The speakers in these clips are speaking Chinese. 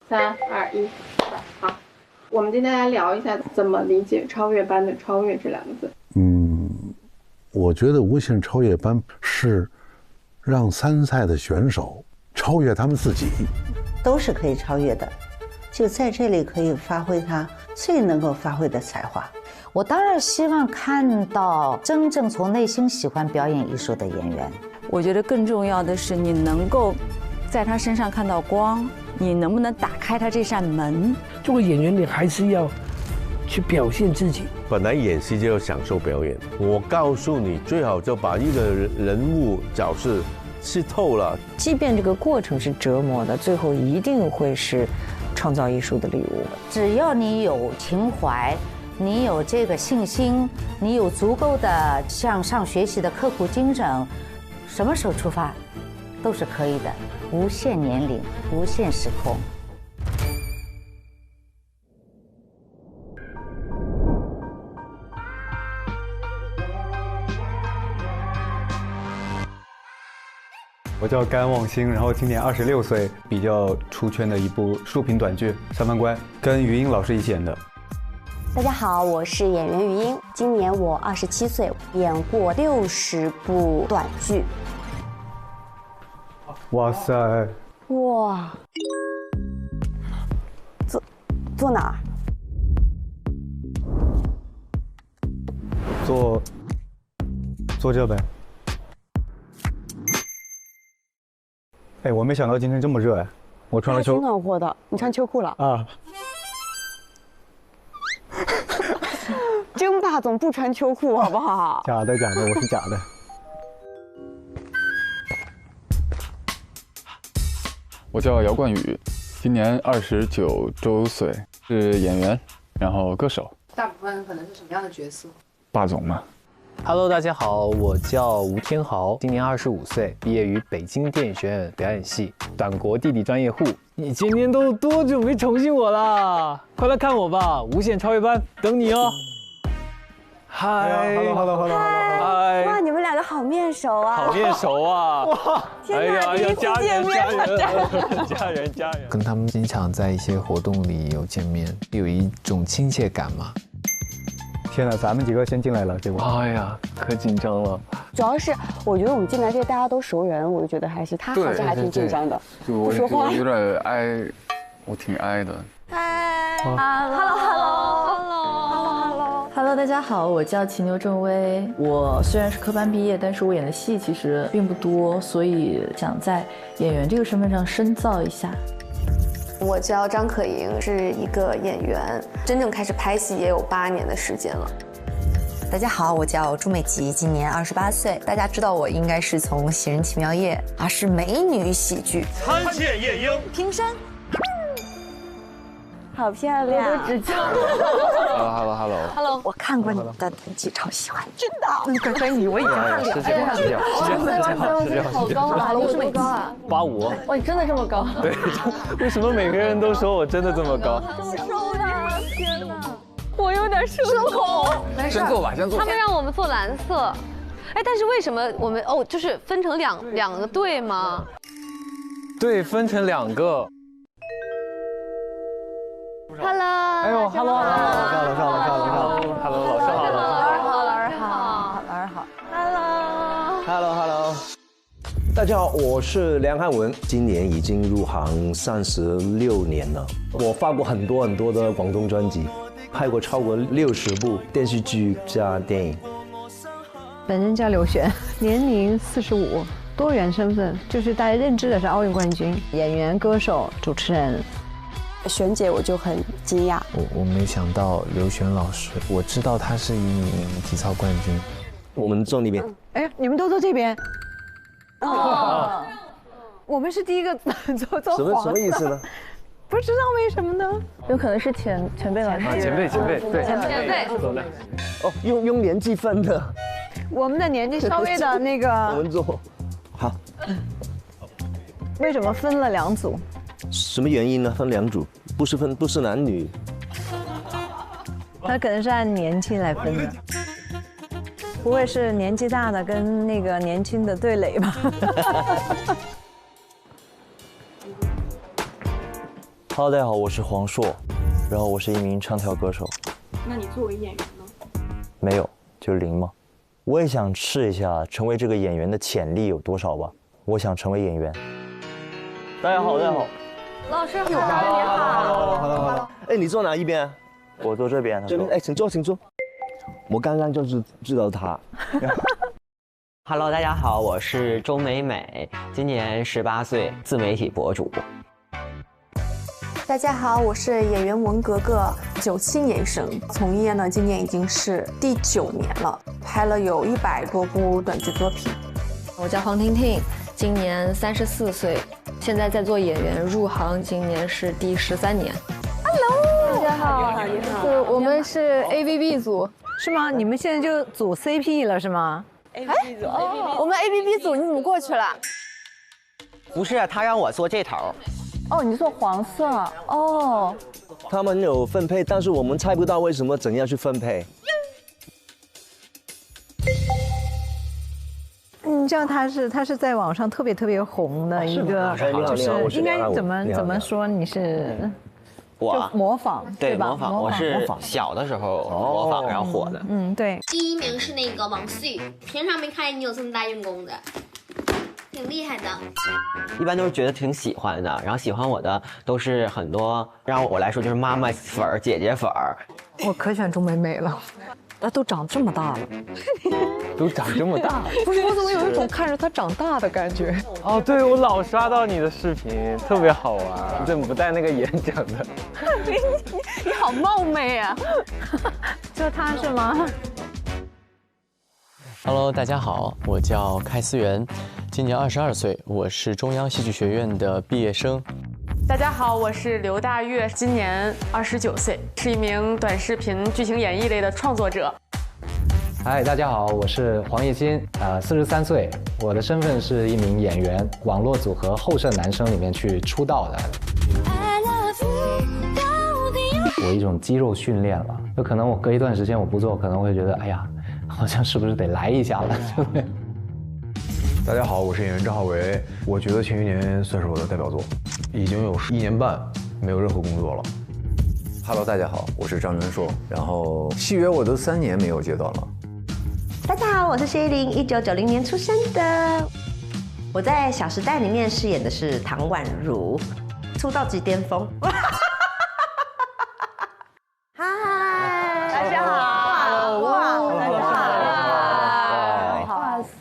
3、2、1，好，我们今天来聊一下怎么理解超越班的超越这两个字。我觉得无限超越班是让参赛的选手超越他们自己，都是可以超越的，就在这里可以发挥他最能够发挥的才华。我当然希望看到真正从内心喜欢表演艺术的演员。我觉得更重要的是，你能够在他身上看到光，你能不能打开他这扇门？作为演员，你还是要去表现自己。本来演戏就要享受表演，我告诉你，最好就把一个人物角色吃透了。即便这个过程是折磨的，最后一定会是创造艺术的礼物。只要你有情怀，你有这个信心，你有足够的向上学习的刻苦精神，什么时候出发都是可以的，无限年龄，无限时空。我叫甘望星，然后今年26岁，比较出圈的一部竖屏短剧《三番官》，跟于英老师一起演的。大家好，我是演员于英，今年我27岁，演过60部短剧。哇塞！哇！坐哪儿？坐这呗。哎，我没想到今天这么热哎，我穿了秋。挺暖和的，你穿秋裤了啊？争霸总不穿秋裤好不好？假的，我是假的。我叫姚冠宇，今年29周岁，是演员，然后歌手。大部分可能是什么样的角色？霸总嘛。Hello， 大家好，我叫吴天豪，今年25岁，毕业于北京电影学院表演系，短国地理专业户。你今年都多久没宠幸我啦？快来看我吧，无限超越班等你哦。嗨 ，Hello， 嗨，哇，你们两个好面熟啊！好面熟啊！哇，天哪，第一次见面了，家人。跟他们经常在一些活动里有见面，有一种亲切感嘛。天哪，咱们几个先进来了，结果，哎呀，可紧张了。主要是我觉得我们进来这大家都熟人，我就觉得还是他好像还挺紧张的，不说话，有点挨，我挺挨的。嗨 ，Hello， 大家好，我叫齐牛正威。我虽然是科班毕业，但是我演的戏其实并不多，所以想在演员这个身份上深造一下。我叫张可盈，是一个演员，真正开始拍戏也有8年的时间了。大家好，我叫朱美琪，今年28岁。大家知道我应该是从《喜人奇妙夜》，是美女喜剧。参见夜莺，平生。好漂亮！Hello， 我看过你的短剧，超喜欢，真的。乖乖你，我已经看了。是这样。好高啊！你有多高啊？85。哇，你真的这么高？对，为什么每个人都说我真的这么高？这么瘦的，天哪！我有点社恐。先坐吧，先坐。他们让我们坐蓝色，哎，但是为什么我们就是分成两个队吗？对，分成2个。Hello， 哎呦 ，Hello， 老师好。Hello， 大家好，我是梁汉文，今年已经入行36年了。我发过很多的广东专辑，拍过超过60部电视剧加电影。本人叫刘璇，年龄45，多元身份，就是大家认知的是奥运冠军、演员、歌手、主持人。璇姐我就很惊讶，我没想到刘璇老师，我知道她是一名体操冠军。我们坐那边。哎，你们都坐这边。哦，我们是第一个坐什么意思呢？不知道为什么呢？有可能是前辈老师。前辈，对，前辈。哦，用年纪分的。我们的年纪稍微的那个。我们坐。好。为什么分了2组？什么原因呢？分2组，不是男女。他可能是按年纪来分的，不会是年纪大的跟那个年轻的对垒吧？ Hello， 大家好，我是黄硕，然后我是一名唱跳歌手。那你作为演员呢？没有，就是零嘛。我也想试一下成为这个演员的潜力有多少吧。我想成为演员。大家好，大家好。老师好，你好。好。哎，你坐哪一边？我坐这边。这边。哎，请坐，请坐。我刚刚就是知道他。Hello， 大家好，我是周美美，今年18岁，自媒体博主。大家好，我是演员文格格，97年生，从业呢，今年已经是第9年了，拍了有100多部短剧作品。我叫黄婷婷，今年34岁，现在在做演员，入行今年是第13年。Hello， 大家好，你好，我们是 AVB 组，是吗？你们现在就组 CP 了是吗？哎，我们 ABB 组你怎么过去了？不是，他让我坐这头。哦，你坐黄色哦。他们有分配，但是我们猜不到为什么怎样去分配。你知道他是在网上特别红的一个，就是应该怎么说你是？我模仿，对吧？模仿，我是小的时候模仿然后火的。对。第1名是那个王思雨，平常没看见你有这么大运功的，挺厉害的。一般都是觉得挺喜欢的，然后喜欢我的都是很多，让我来说就是妈妈粉儿、姐姐粉儿。我可选钟美美了。她都长这么大了，都长这么大，不是我怎么有一种看着她长大的感觉？哦，对，我老刷到你的视频，特别好玩。你怎么不戴那个眼镜的？你好冒昧啊！就他是吗 ？Hello， 大家好，我叫开思源，今年22岁，我是中央戏剧学院的毕业生。大家好，我是刘大月，今年29岁，是一名短视频剧情演绎类的创作者。嗨，大家好，我是黄艺昕，43岁，我的身份是一名演员，网络组合后剩男生里面去出道的。我一种肌肉训练了，就可能我隔一段时间我不做，可能会觉得，哎呀，好像是不是得来一下了？大家好，我是演员张浩维，我觉得《庆余年》算是我的代表作，已经有1年半没有任何工作了。Hello， 大家好，我是张元硕，然后戏约我都3年没有接到了。大家好，我是谢依霖，1990年出生的，我在《小时代》里面饰演的是唐宛如，出道即巅峰。嗨，大家好。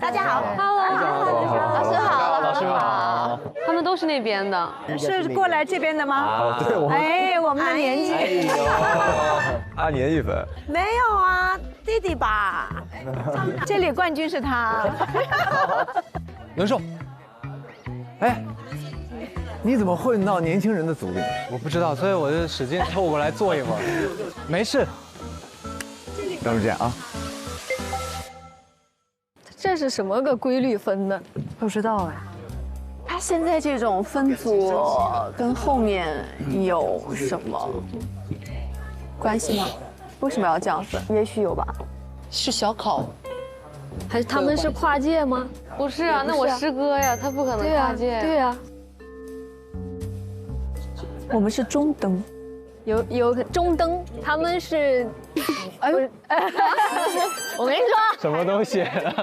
大家好。老师好，老师好，他们都是那边的，是过来这边的吗？对，我们的年纪，按年纪分。没有啊，弟弟吧？这里冠军是他。元硕，哎，你怎么混到年轻人的组里？我不知道，所以我就使劲凑过来坐一会儿。没事，张主见啊。这是什么个规律分的？不知道哎。他现在这种分组跟后面有什么关系吗？为什么要这样分？也许有吧。是小考，还是他们是跨界吗？不是啊，那我师哥呀，他不可能跨界。对呀。我们是中灯。有中灯，他们是，我没说什么东西，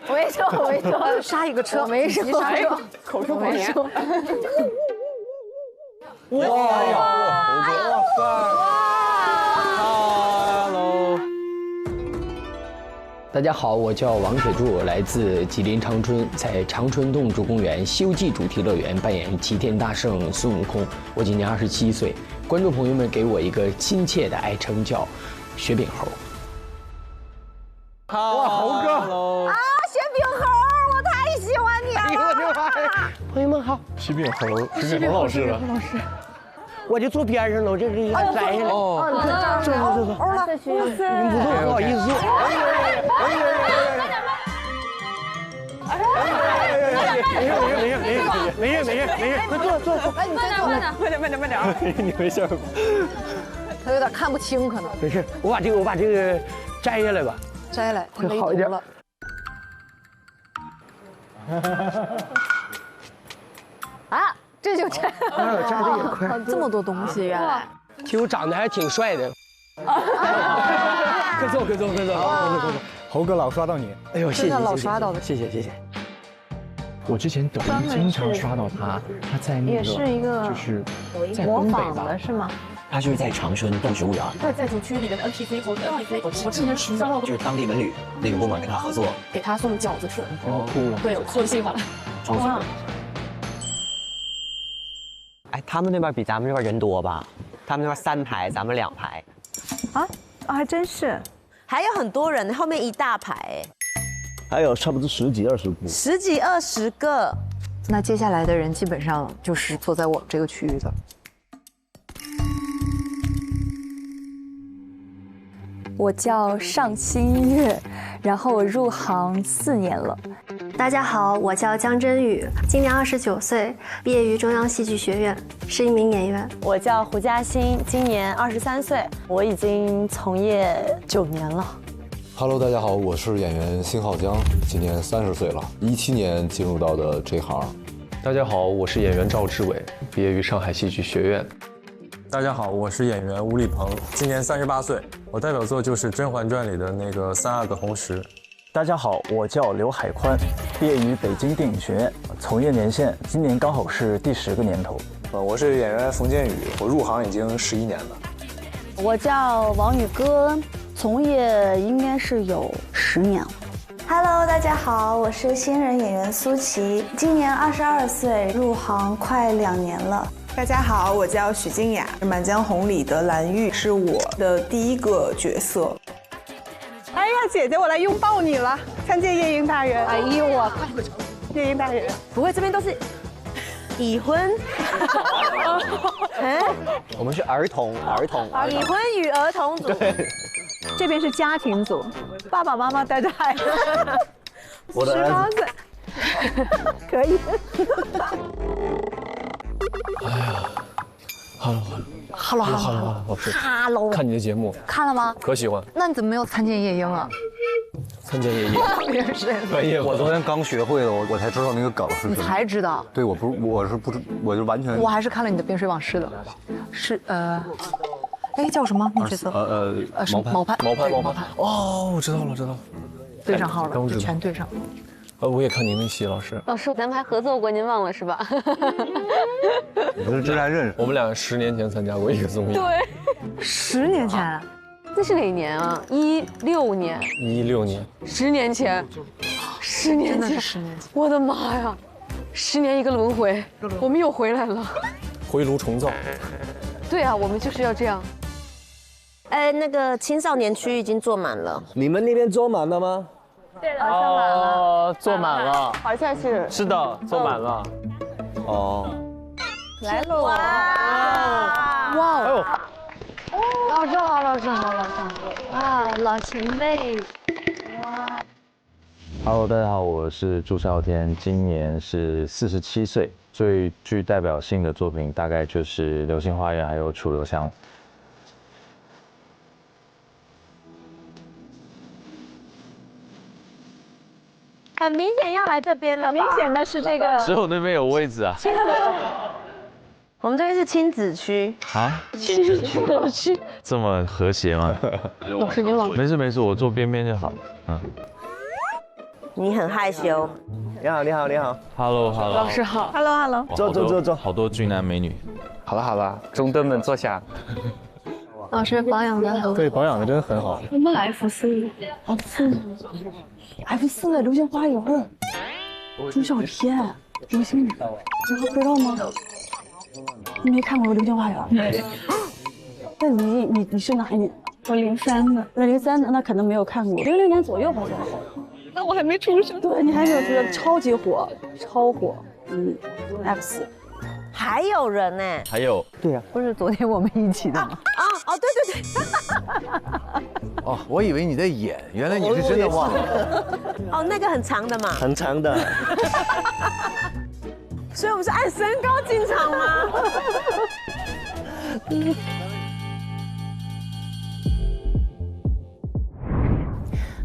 我没说，杀一个车，我没说，口出狂言。Hello， 大家好，我叫王铁柱，来自吉林长春，在长春动物公园《西游记》主题乐园扮演齐天大圣孙悟空。我今年27岁。观众朋友们给我一个亲切的爱称叫雪饼猴。哇，猴哥啊，雪饼猴，我太喜欢你了！哎呦我的妈呀！朋友们好，雪饼猴，雪饼猴老师了。我就坐边上了，我这里摘下来。哦，坐。了，你们不坐，不好意思。没事，快坐。哎，你再坐，慢点。你没事。他有点看不清，可能。没事，我把这个摘下来吧。摘下来会好一点了。啊，这就摘，摘的也快，这么多东西原来。其实我长得还是挺帅的。客座。猴哥老刷到你，哎呦，谢谢，老刷到的，谢谢。我之前抖音经常刷到他在那个也是一个就是在模东北吧仿的是吗？他就是在长春动植物园，在主区里的 NPC 和 NPC， 我之前实招就是当地文旅那个部门跟他合作，给他送饺子吃。哦，酷。对，我做计划了。哇！哎，他们那边比咱们这边人多吧？他们那边3排，咱们2排。还真是，还有很多人，后面一大排，还有差不多10几20部10几20个。那接下来的人基本上就是坐在我们这个区域的。我叫上新月，然后我入行4年了。大家好，我叫江真宇，今年29岁，毕业于中央戏剧学院，是一名演员。我叫胡嘉欣，今年23岁，我已经从业9年了。Hello， 大家好，我是演员辛浩江，今年30岁了，17年进入到的这行。大家好，我是演员赵志伟，毕业于上海戏剧学院。大家好，我是演员吴立鹏，今年38岁，我代表作就是《甄嬛传》里的那个3阿哥红石。大家好，我叫刘海宽，毕业于北京电影学院，从业年限今年刚好是第10个年头。我是演员冯建宇，我入行已经11年了。我叫王宇歌，从业应该是有10年了。Hello， 大家好，我是新人演员苏琪，今年22岁，入行快2年了。大家好，我叫许静雅，《满江红》里的蓝玉是我的第1个角色。哎呀，姐姐，我来拥抱你了！参见夜莺大人。哎呦我，夜莺大人，不会这边都是已婚？我们是儿童。已婚与儿童组。这边是家庭组，爸爸妈妈带着孩子。我的儿子18岁，可以。哎呀 ，Hello， 老师 ，Hello， 看你的节目看了吗？可喜欢。那你怎么没有参见夜莺啊？参见夜莺，专业。我昨天刚学会的，我才知道那个梗是什么。你才知道？对，我就完全。我还是看了你的《边水往事》的，是哎，叫什么？那角色？毛盼。哦，我知道了。对上号了，全对上。我也看您的戏，老师。老师，咱们还合作过，您忘了是吧？你们之前认识？我们俩10年前参加过一个综艺。对，10年前。那是哪年啊？16年。16年。10年前。10年前。真的是10年前。我的妈呀！10年一个轮回，我们又回来了。回炉重造。对啊，我们就是要这样。那个青少年区已经坐满了。你们那边坐满了吗？对了，坐满了。坐满了。好像是。是的，坐满了。哦。来喽！哇！哎呦！老师好，老师好。啊，老前辈。哇。Hello， 大家好，我是朱少天，今年是47岁。最具代表性的作品大概就是《流星花园》还有《楚留香》。很明显要来这边了，明显的是这个。只有那边有位置啊。我们这边是亲子区啊，亲子区这么和谐吗？老师你往没事，我坐边边就好。你很害羞。你好。Hello。老师好。Hello。坐。好多俊男美女。好了，中灯们坐下。老师保养的很好。对，保养的真的很好。我们 F4 的《流星花园》，朱孝天，流星雨，你不知道吗？你没看过《流星花园》？没。那你是哪一年？我03的。那03的，那可能没有看过。00年左右吧。那我还没出生。对，你还没有出生，超级火，超火。F4。还有人呢？还有。对呀。不是昨天我们一起的吗？对。哦，我以为你在演，原来你是真的忘了。哦，那个很长的嘛。很长的。所以我们是按身高进场吗？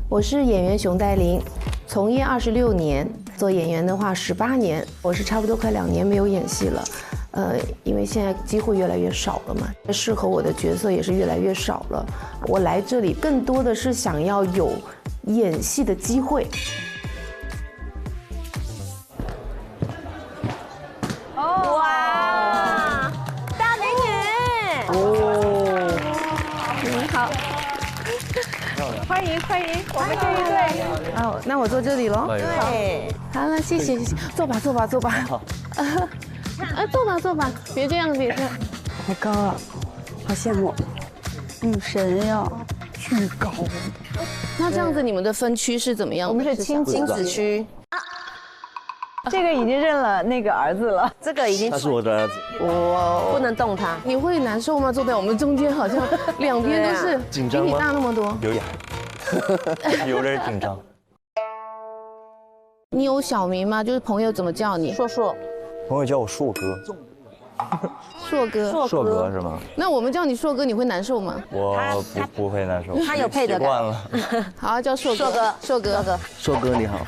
我是演员熊黛林，从业26年，做演员的话18年，我是差不多快2年没有演戏了。因为现在机会越来越少了嘛，适合我的角色也是越来越少了。我来这里更多的是想要有演戏的机会。哇，大美女！哦，你好，欢迎欢迎，我们这一对。哦，那我坐这里喽。对，好了，谢谢谢谢，坐吧坐吧坐吧。好。坐吧坐吧，别这样别这样。好高啊，好羡慕。女神呀，巨高。那这样子你们的分区是怎么样？我们是亲子区。这个已经认了那个儿子了，这个已经他是我的儿子，我不能动他。你会难受吗？坐在我们中间，好像两边都是紧张吗？比你大那么多，有点，有点紧张。你有小名吗？就是朋友怎么叫你？硕硕。朋友叫我硕哥。硕哥，硕哥是吗？那我们叫你硕哥，你会难受吗？我不会难受，他有配得习惯了。好，叫硕哥。硕哥，硕哥你好。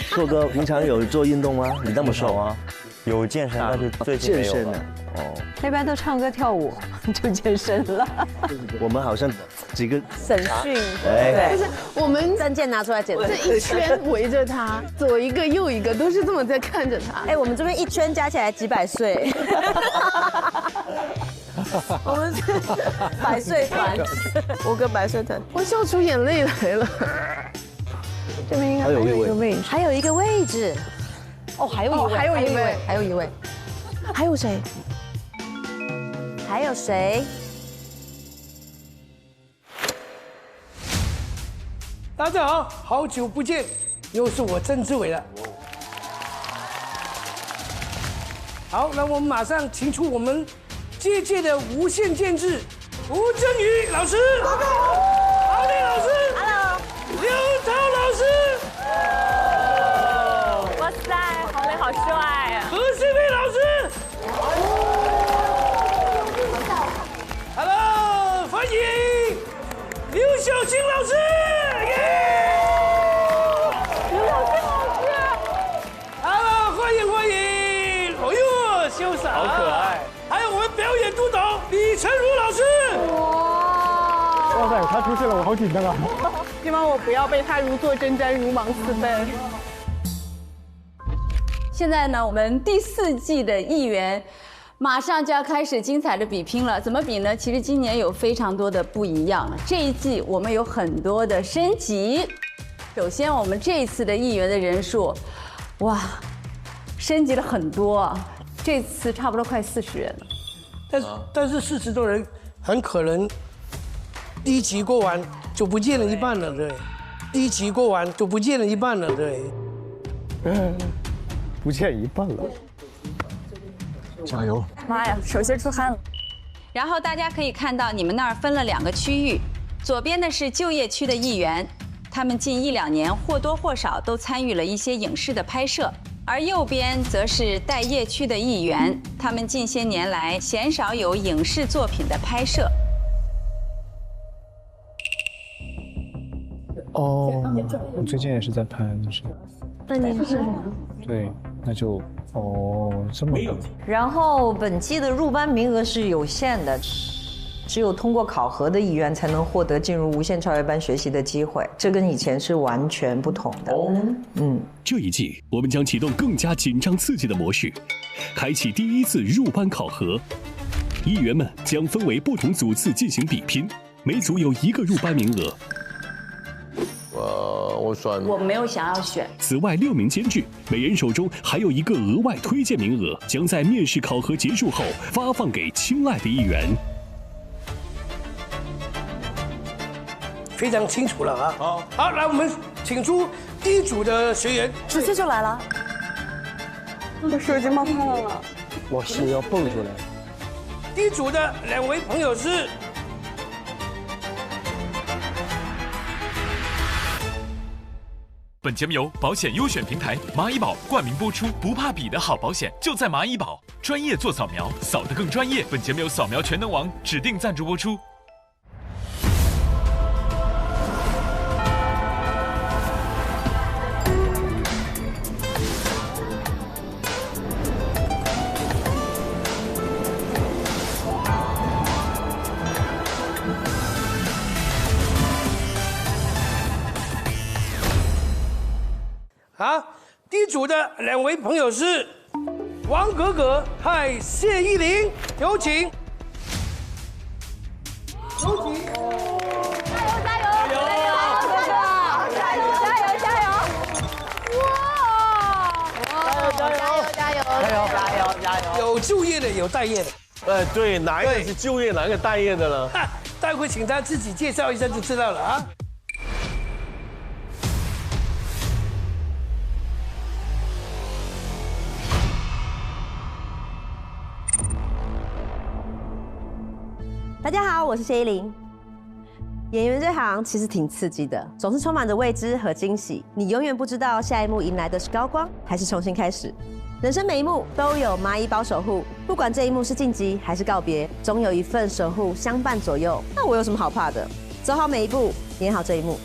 硕哥，平常有做运动吗？你那么瘦啊？有健身，但是最近没有了。哦，一般都唱歌跳舞就健身了。我们好像几个审讯，对，就是我们证件拿出来检查，这一圈围着他，左一个右一个，都是这么在看着他。哎，我们这边一圈加起来几百岁。我们是百岁团，5个百岁团，我笑出眼泪来了。这边应该还有一个位置，还有一个位置。哦，还有一位，还有一位，还有一位，还有谁？还有谁？大家好，好久不见，又是我曾志伟了。好，那我们马上请出我们这届的无限监制吴镇宇老师，郝丽老师 ，Hello， 刘涛老师。哇塞，郝蕾好帅啊！何世飞老师 ，Hello， 欢迎刘晓庆老师，刘晓庆老师 ，Hello， 欢迎，哦呦，潇洒，好可爱。还有我们表演督导李成儒老师，哇塞，他出现了，我好紧张啊！希望我不要被他如坐针毡，如芒似分。现在呢，我们第4季的艺员马上就要开始精彩的比拼了。怎么比呢？其实今年有非常多的不一样。这一季我们有很多的升级。首先，我们这一次的艺员的人数，哇，升级了很多。这次差不多快40人了。但是40多人很可能第一集过完就不见了一半了，对。第一集过完就不见了一半了，对。不见一半了，加油！妈呀，手心出汗了。然后大家可以看到，你们那儿分了2个区域，左边的是就业区的艺员，他们近1-2年或多或少都参与了一些影视的拍摄，而右边则是待业区的艺员，他们近些年来鲜少有影视作品的拍摄。哦，我最近也是在拍的是。那你是什么？对，那就这么。然后本季的入班名额是有限的，只有通过考核的艺员才能获得进入无限超越班学习的机会，这跟以前是完全不同的。这一季我们将启动更加紧张刺激的模式，开启第1次入班考核，艺员们将分为不同组次进行比拼，每组有1个入班名额。我选，我没有想要选。此外，6名监制，每人手中还有1个额外推荐名额，将在面试考核结束后发放给亲爱的艺员。非常清楚了啊！好，来我们请出第一组的学员，直接就来了。我手已经冒汗了，我心要蹦出来。第一组的2位朋友是。本节目由保险优选平台蚂蚁保冠名播出，不怕比的好保险就在蚂蚁保，专业做扫描，扫得更专业。本节目由扫描全能王指定赞助播出。啊，第一组的2位朋友是王格格和谢依霖，有请。有请。加油！有就业的，有待业的。对，哪一个是就业，哪一个待业的呢？待会请他自己介绍一下就知道了啊。大家好，我是谢依霖。演员这行其实挺刺激的，总是充满着未知和惊喜。你永远不知道下一幕迎来的是高光，还是重新开始。人生每一幕都有蚂蚁包守护，不管这一幕是晋级还是告别，总有一份守护相伴左右。那我有什么好怕的？走好每一步，演好这一幕。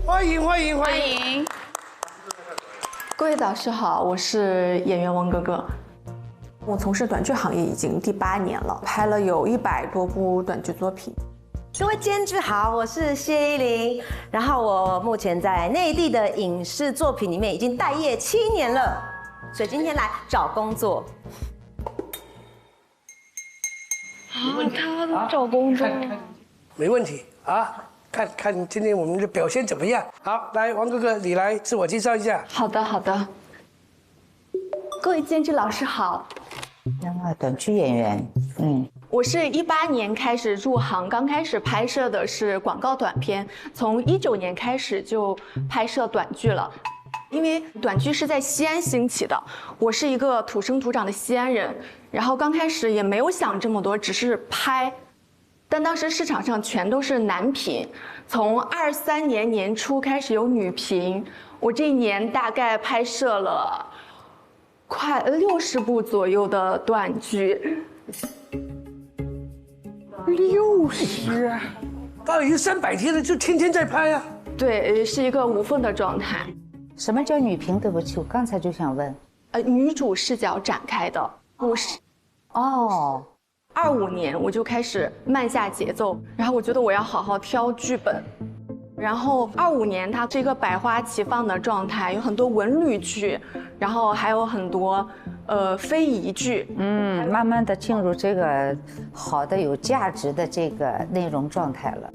欢迎！各位导师好，我是演员王格格。我从事短剧行业已经第8年了，拍了有100多部短剧作品。各位监制好，我是谢依霖。然后我目前在内地的影视作品里面已经待业7年了，所以今天来找工作。他都找工作，没问题啊，看今天我们的表现怎么样？好，来王哥哥，你来自我介绍一下。好的。各位监制老师好。短剧演员，我是18年开始入行，刚开始拍摄的是广告短片，从19年开始就拍摄短剧了。因为短剧是在西安兴起的，我是一个土生土长的西安人，然后刚开始也没有想这么多，只是拍。但当时市场上全都是男频，从23年年初开始有女频，我这一年大概拍摄了快60部左右的短剧。60，到已经300天了，就天天在拍啊。对，是一个无缝的状态。什么叫女频？对不起，我刚才就想问。女主视角展开的故事。哦。25年我就开始慢下节奏，然后我觉得我要好好挑剧本。然后25年它是一个百花齐放的状态，有很多文旅剧，然后还有很多非遗剧。慢慢的进入这个好的有价值的这个内容状态了。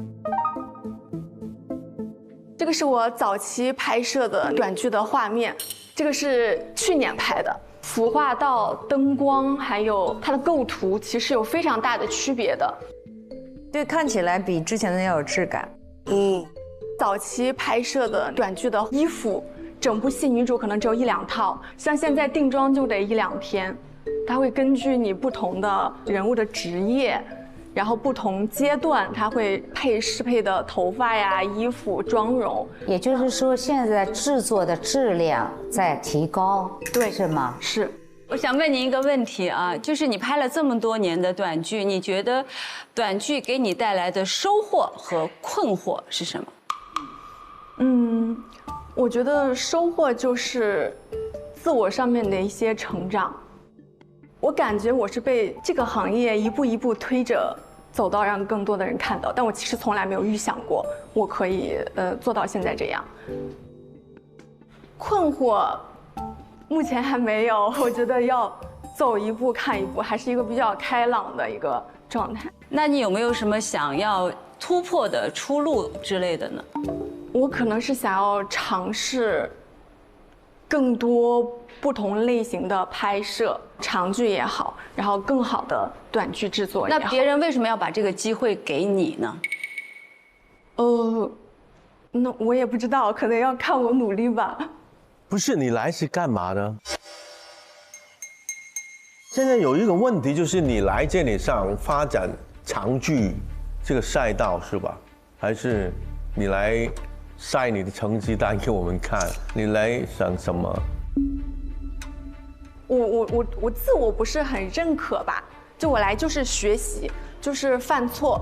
这个是我早期拍摄的短剧的画面，这个是去年拍的。服化道、灯光还有它的构图，其实有非常大的区别的。对，看起来比之前的要有质感。早期拍摄的短剧的衣服，整部戏女主可能只有1、2套，像现在定妆就得1、2天。它会根据你不同的人物的职业，然后不同阶段，它会适配的头发呀、衣服、妆容。也就是说，现在制作的质量在提高，对，是吗？是。我想问您一个问题啊，就是你拍了这么多年的短剧，你觉得短剧给你带来的收获和困惑是什么？我觉得收获就是自我上面的一些成长。我感觉我是被这个行业一步一步推着走到让更多的人看到，但我其实从来没有预想过我可以做到现在这样。困惑目前还没有，我觉得要走一步看一步，还是一个比较开朗的一个状态。那你有没有什么想要突破的出路之类的呢？我可能是想要尝试更多不同类型的拍摄，长剧也好，然后更好的短剧制作也好。那别人为什么要把这个机会给你呢？那我也不知道，可能要看我努力吧。不是，你来是干嘛的？现在有一个问题，就是你来这里上发展长剧这个赛道是吧？还是你来晒你的成绩单给我们看？你来想什么？我自我不是很认可吧？就我来就是学习，就是犯错。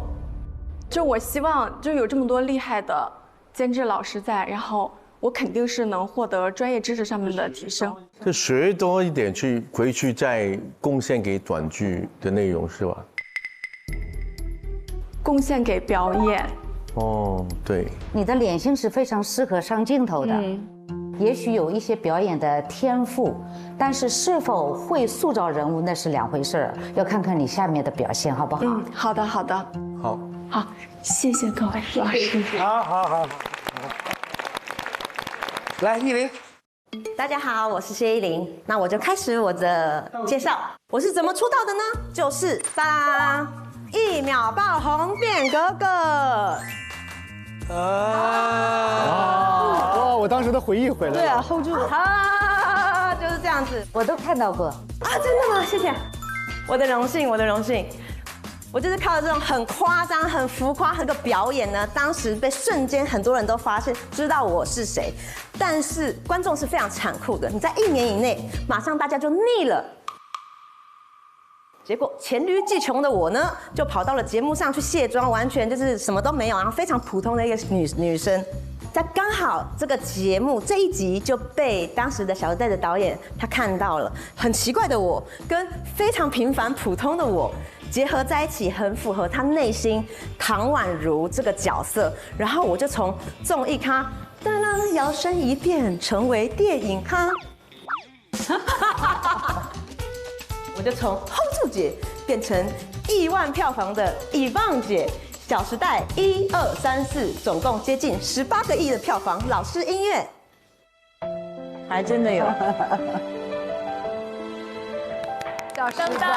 就我希望就有这么多厉害的监制老师在，然后我肯定是能获得专业知识上面的提升。就学多一点，回去再贡献给短剧的内容是吧？贡献给表演，哦，对，你的脸型是非常适合上镜头的。也许有一些表演的天赋，但是是否会塑造人物那是两回事儿，要看看你下面的表现好不好？好的，好的，好，好，谢谢各位老师。好，来，依林。大家好，我是谢依霖。那我就开始我的介绍。我是怎么出道的呢？就是当1秒爆红变哥哥。哇！我当时的回忆回来了。对啊 ，hold 住。就是这样子。我都看到过。真的吗？谢谢。我的荣幸，我的荣幸。我就是靠这种很夸张、很浮夸这个表演呢，当时被瞬间很多人都发现，知道我是谁。但是观众是非常残酷的，你在1年以内，马上大家就腻了。结果黔驴技穷的我呢，就跑到了节目上去卸妆，完全就是什么都没有，然后非常普通的一个女生。在刚好这个节目这一集就被当时的小戴的导演他看到了，很奇怪的我跟非常平凡普通的我结合在一起，很符合他内心唐宛如这个角色。然后我就从综艺咖摇身一变成为电影咖，我就从 hold 住姐变成亿万票房的以棒姐。小时代1、2、3、4，总共接近18个亿的票房。老师音乐，还真的有。小时代，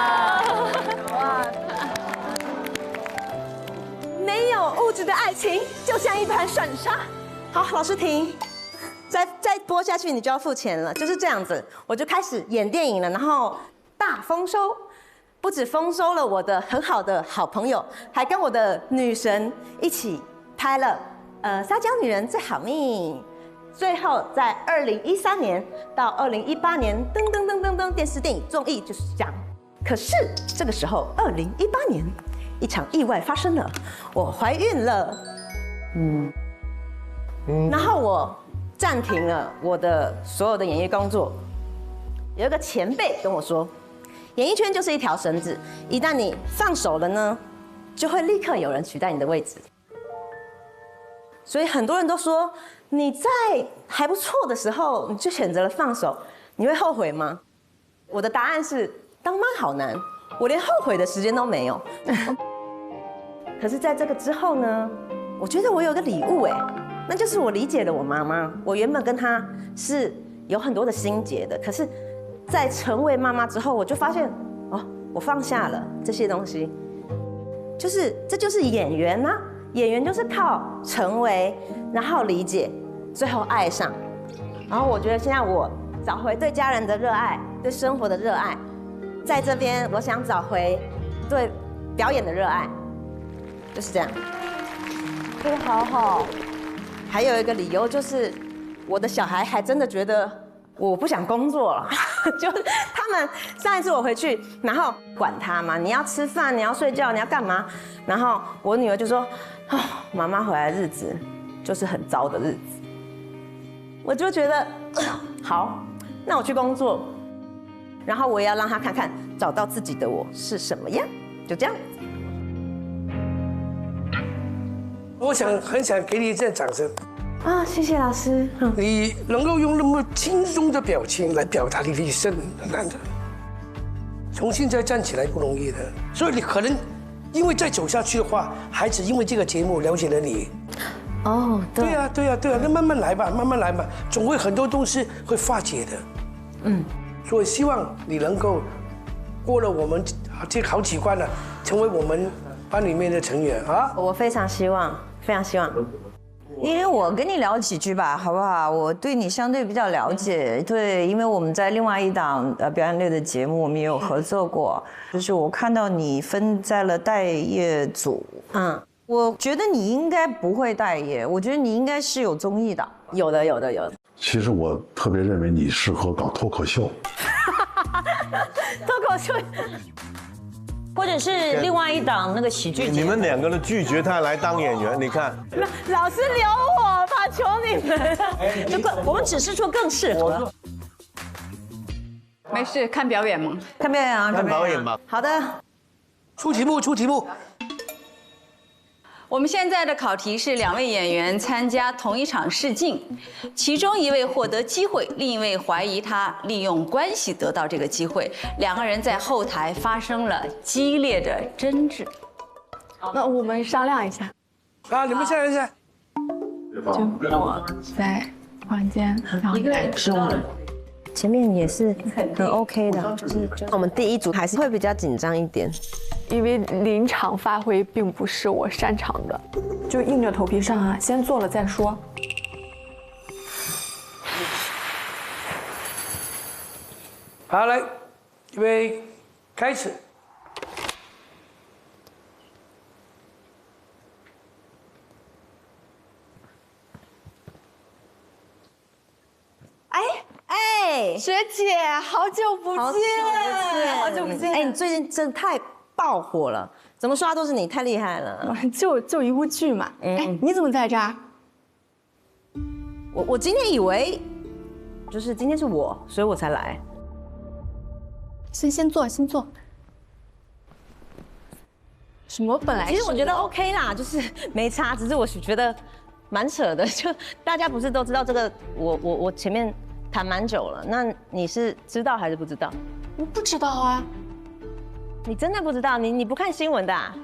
哇！没有物质的爱情，就像一盘散沙。好，老师停。再播下去，你就要付钱了，就是这样子。我就开始演电影了，然后大丰收。不止丰收了我的很好的好朋友，还跟我的女神一起拍了撒娇女人最好命。最后在2013年到2018年，噔，电视电影综艺就是这样。可是这个时候，2018年一场意外发生了，我怀孕了。然后我暂停了我的所有的演艺工作。有一个前辈跟我说，演艺圈就是一条绳子，一旦你放手了呢，就会立刻有人取代你的位置。所以很多人都说，你在还不错的时候，你就选择了放手，你会后悔吗？我的答案是，当妈好难，我连后悔的时间都没有。可是在这个之后呢，我觉得我有个礼物那就是我理解了我妈妈。我原本跟她是有很多的心结的，可是在成为妈妈之后，我就发现，我放下了这些东西，这就是演员啊，演员就是靠成为，然后理解，最后爱上。然后我觉得现在我找回对家人的热爱，对生活的热爱，在这边我想找回对表演的热爱，就是这样。这个好好。还有一个理由就是，我的小孩还真的觉得我不想工作了，就是他们上一次我回去，然后管他嘛，你要吃饭，你要睡觉，你要干嘛？然后我女儿就说：“妈妈回来的日子就是很糟的日子。”我就觉得好，那我去工作，然后我也要让她看看找到自己的我是什么样，就这样。我很想给你一阵掌声。谢谢老师。你能够用那么轻松的表情来表达你的一生，很难的。重新再站起来不容易的，所以你可能因为再走下去的话，孩子因为这个节目了解了你。对啊，那慢慢来吧，总会很多东西会化解的。所以希望你能够过了我们这好几关了，成为我们班里面的成员啊！我非常希望，非常希望。因为我跟你聊几句吧，好不好？我对你相对比较了解，对，因为我们在另外一档表演类的节目，我们也有合作过。就是我看到你分在了待业组，我觉得你应该不会待业，我觉得你应该是有综艺的，有的。其实我特别认为你适合搞脱口秀，脱口秀。或者是另外一档那个喜剧节目。你们两个都拒绝他来当演员，你看。老师留我吧，求你们。我们只是说更适合。没事，看表演嘛。看表演啊，看表演吧。好的。出题目。我们现在的考题是2位演员参加同一场试镜，其中一位获得机会，另一位怀疑他利用关系得到这个机会，2个人在后台发生了激烈的争执。那我们商量一下。啊，你们商量一下。就我在房间，然后来中。前面也是很 OK 的，就是我们第一组还是会比较紧张一点，因为临场发挥并不是我擅长的，就硬着头皮上啊，先做了再说。好，来，预备，开始。哎，学姐，好久不见，好久不见。哎，你最近真的太爆火了，怎么刷都是你，太厉害了。就一部剧嘛。哎，你怎么在这儿？我今天以为，就是今天是我，所以我才来。先坐。什么本来？其实我觉得 OK 啦，就是没差，只是我觉得蛮扯的。就大家不是都知道这个，我前面谈蛮久了，那你是知道还是不知道？我不知道啊。你真的不知道？你不看新闻的啊？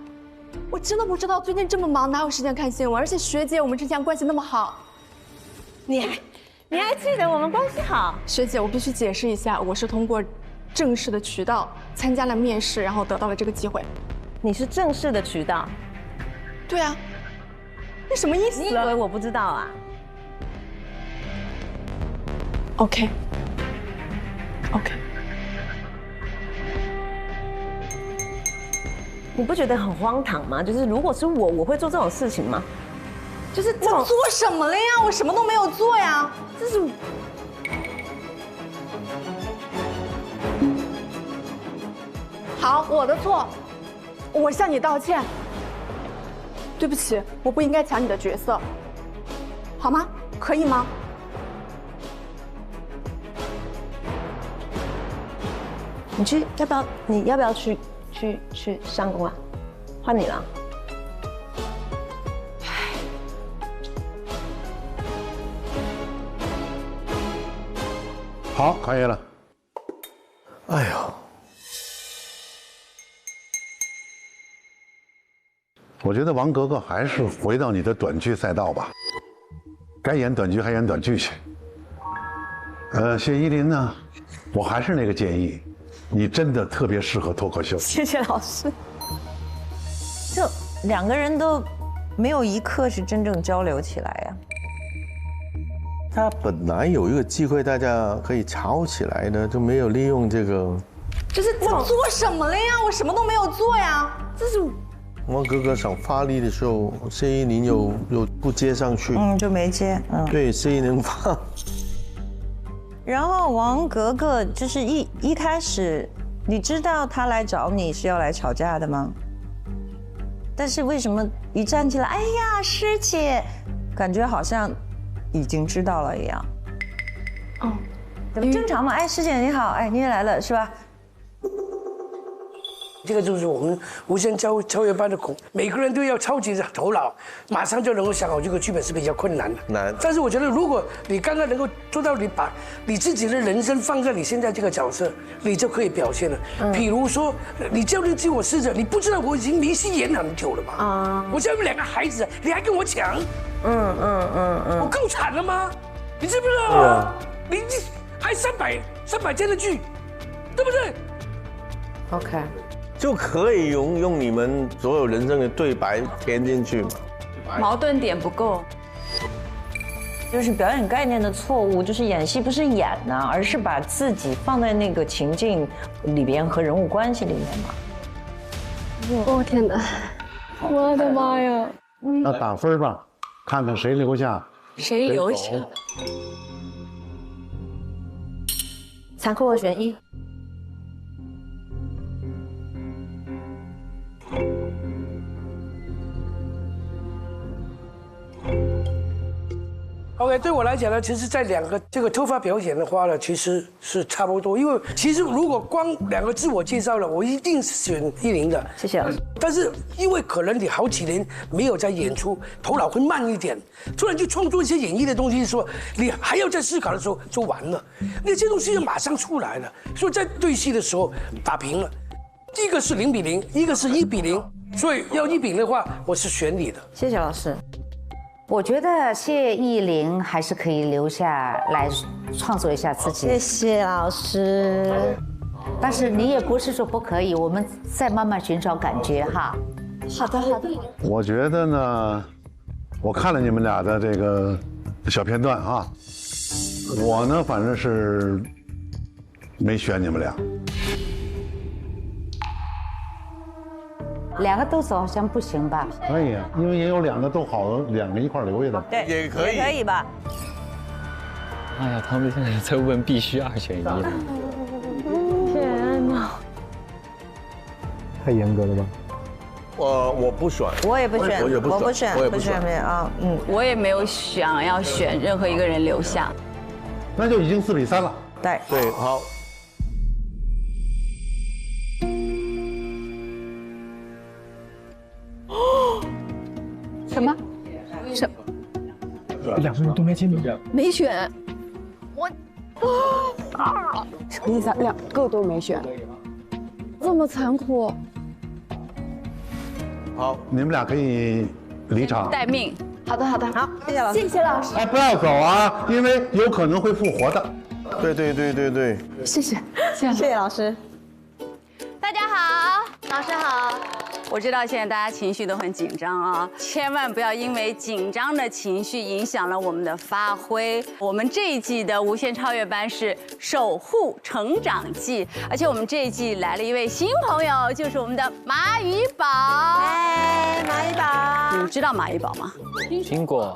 我真的不知道，最近这么忙，哪有时间看新闻？而且学姐，我们之前关系那么好，你还记得我们关系好？学姐，我必须解释一下，我是通过正式的渠道参加了面试，然后得到了这个机会。你是正式的渠道？对啊。那什么意思？你以为我不知道啊？OK。你不觉得很荒唐吗？就是如果是我会做这种事情吗？就是这我做什么了呀？我什么都没有做呀。这是。好，我的错，我向你道歉。对不起，我不应该抢你的角色，好吗？可以吗？你要不要去上工啊？换你了。好，可以了。哎呦，我觉得王格格还是回到你的短剧赛道吧，该演短剧还演短剧去。谢依霖呢，我还是那个建议，你真的特别适合脱口秀。谢谢老师。就2个人都没有一刻是真正交流起来呀。他本来有一个机会，大家可以吵起来的，就没有利用这个。就是我做什么了呀？我什么都没有做呀。这是王格格想发力的时候，谢依霖有不接上去，就没接。对，谢依霖放。然后王格格就是一开始，你知道他来找你是要来吵架的吗？但是为什么一站起来，哎呀，师姐，感觉好像已经知道了一样。哦，怎么正常嘛？哎，师姐你好，哎，你也来了是吧？这个就是我们无限超越班的苦，每个人都要超级的头脑，马上就能够想好这个剧本是比较困难的。难。但是我觉得，如果你刚刚能够做到，你把你自己的人生放在你现在这个角色，你就可以表现了。比如说，你教练机我试着，你不知道我已经迷戏演很久了吗？我家有2个孩子，你还跟我抢？我够惨了吗？你知不知道啊？你还300天的剧，对不对 ？OK。就可以用你们所有人生的对白填进去嘛？矛盾点不够，就是表演概念的错误，就是演戏不是演啊，而是把自己放在那个情境里边和人物关系里面嘛。哦天哪，我的妈呀！那打分吧，看看谁留下。谁留下？残酷二选一。OK， 对我来讲呢，其实在两个这个突发表演的话呢，其实是差不多。因为其实如果光两个自我介绍了，我一定是选依林的。谢谢老师。但是因为可能你好几年没有在演出，头脑会慢一点，突然就创作一些演绎的东西的时候，你还要在思考的时候就完了。那些东西马上出来了，所以在对戏的时候打平了。一个是0-0，一个是1-0，所以要1比0的话，我是选你的。谢谢老师。我觉得谢依霖还是可以留下来创作一下自己。谢谢老师。但是你也不是说不可以，我们再慢慢寻找感觉哈。好的，好的。我觉得呢，我看了你们俩的这个小片段啊，我呢反正是没选你们俩。两个都走好像不行吧？可以啊，因为也有两个都好，两个一块留下的。对，也可以，也可以吧。哎呀，他们现在在问必须2选1了。天哪！太严格了吧？我不选，我也不选，我不选，我也不选啊，我也没有想要选任何一个人留下。那就已经4比3了。对，好。什么？两个人都没签名，没选。我什么意思啊？2个都没选，这么残酷。好，你们俩可以离场。待命。好的，好的，好，谢谢老师。谢谢老师。哎，不要走啊，因为有可能会复活的。对。谢谢，谢谢老师。大家好，老师好。我知道现在大家情绪都很紧张啊，千万不要因为紧张的情绪影响了我们的发挥。我们这一季的无限超越班是守护成长季，而且我们这一季来了一位新朋友，就是我们的马宇宝。哎，马宇宝，你们知道马宇宝吗？听过。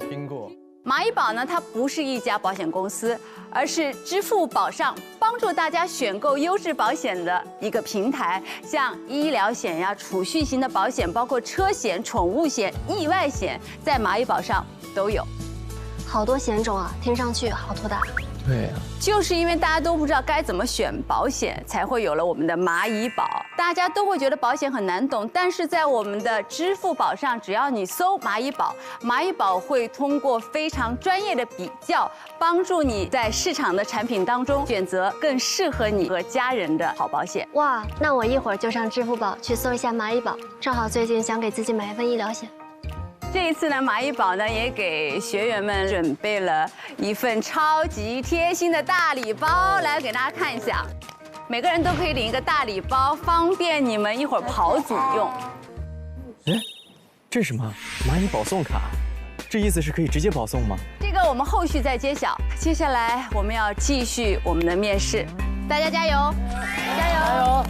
马医保呢，它不是一家保险公司，而是支付宝上帮助大家选购优质保险的一个平台。像医疗险呀、储蓄型的保险，包括车险、宠物险、意外险，在马医保上都有。好多险种啊，听上去好头大。对呀，就是因为大家都不知道该怎么选保险，才会有了我们的蚂蚁保。大家都会觉得保险很难懂，但是在我们的支付宝上，只要你搜蚂蚁保，蚂蚁保会通过非常专业的比较，帮助你在市场的产品当中选择更适合你和家人的好保险。哇，那我一会儿就上支付宝去搜一下蚂蚁保，正好最近想给自己买一份医疗险。这一次呢，蚂蚁保呢也给学员们准备了一份超级贴心的大礼包，来给大家看一下。每个人都可以领一个大礼包，方便你们一会儿跑组用。哎，这是什么？蚂蚁保送卡？这意思是可以直接保送吗？这个我们后续再揭晓。接下来我们要继续我们的面试，大家加油！加油！加油！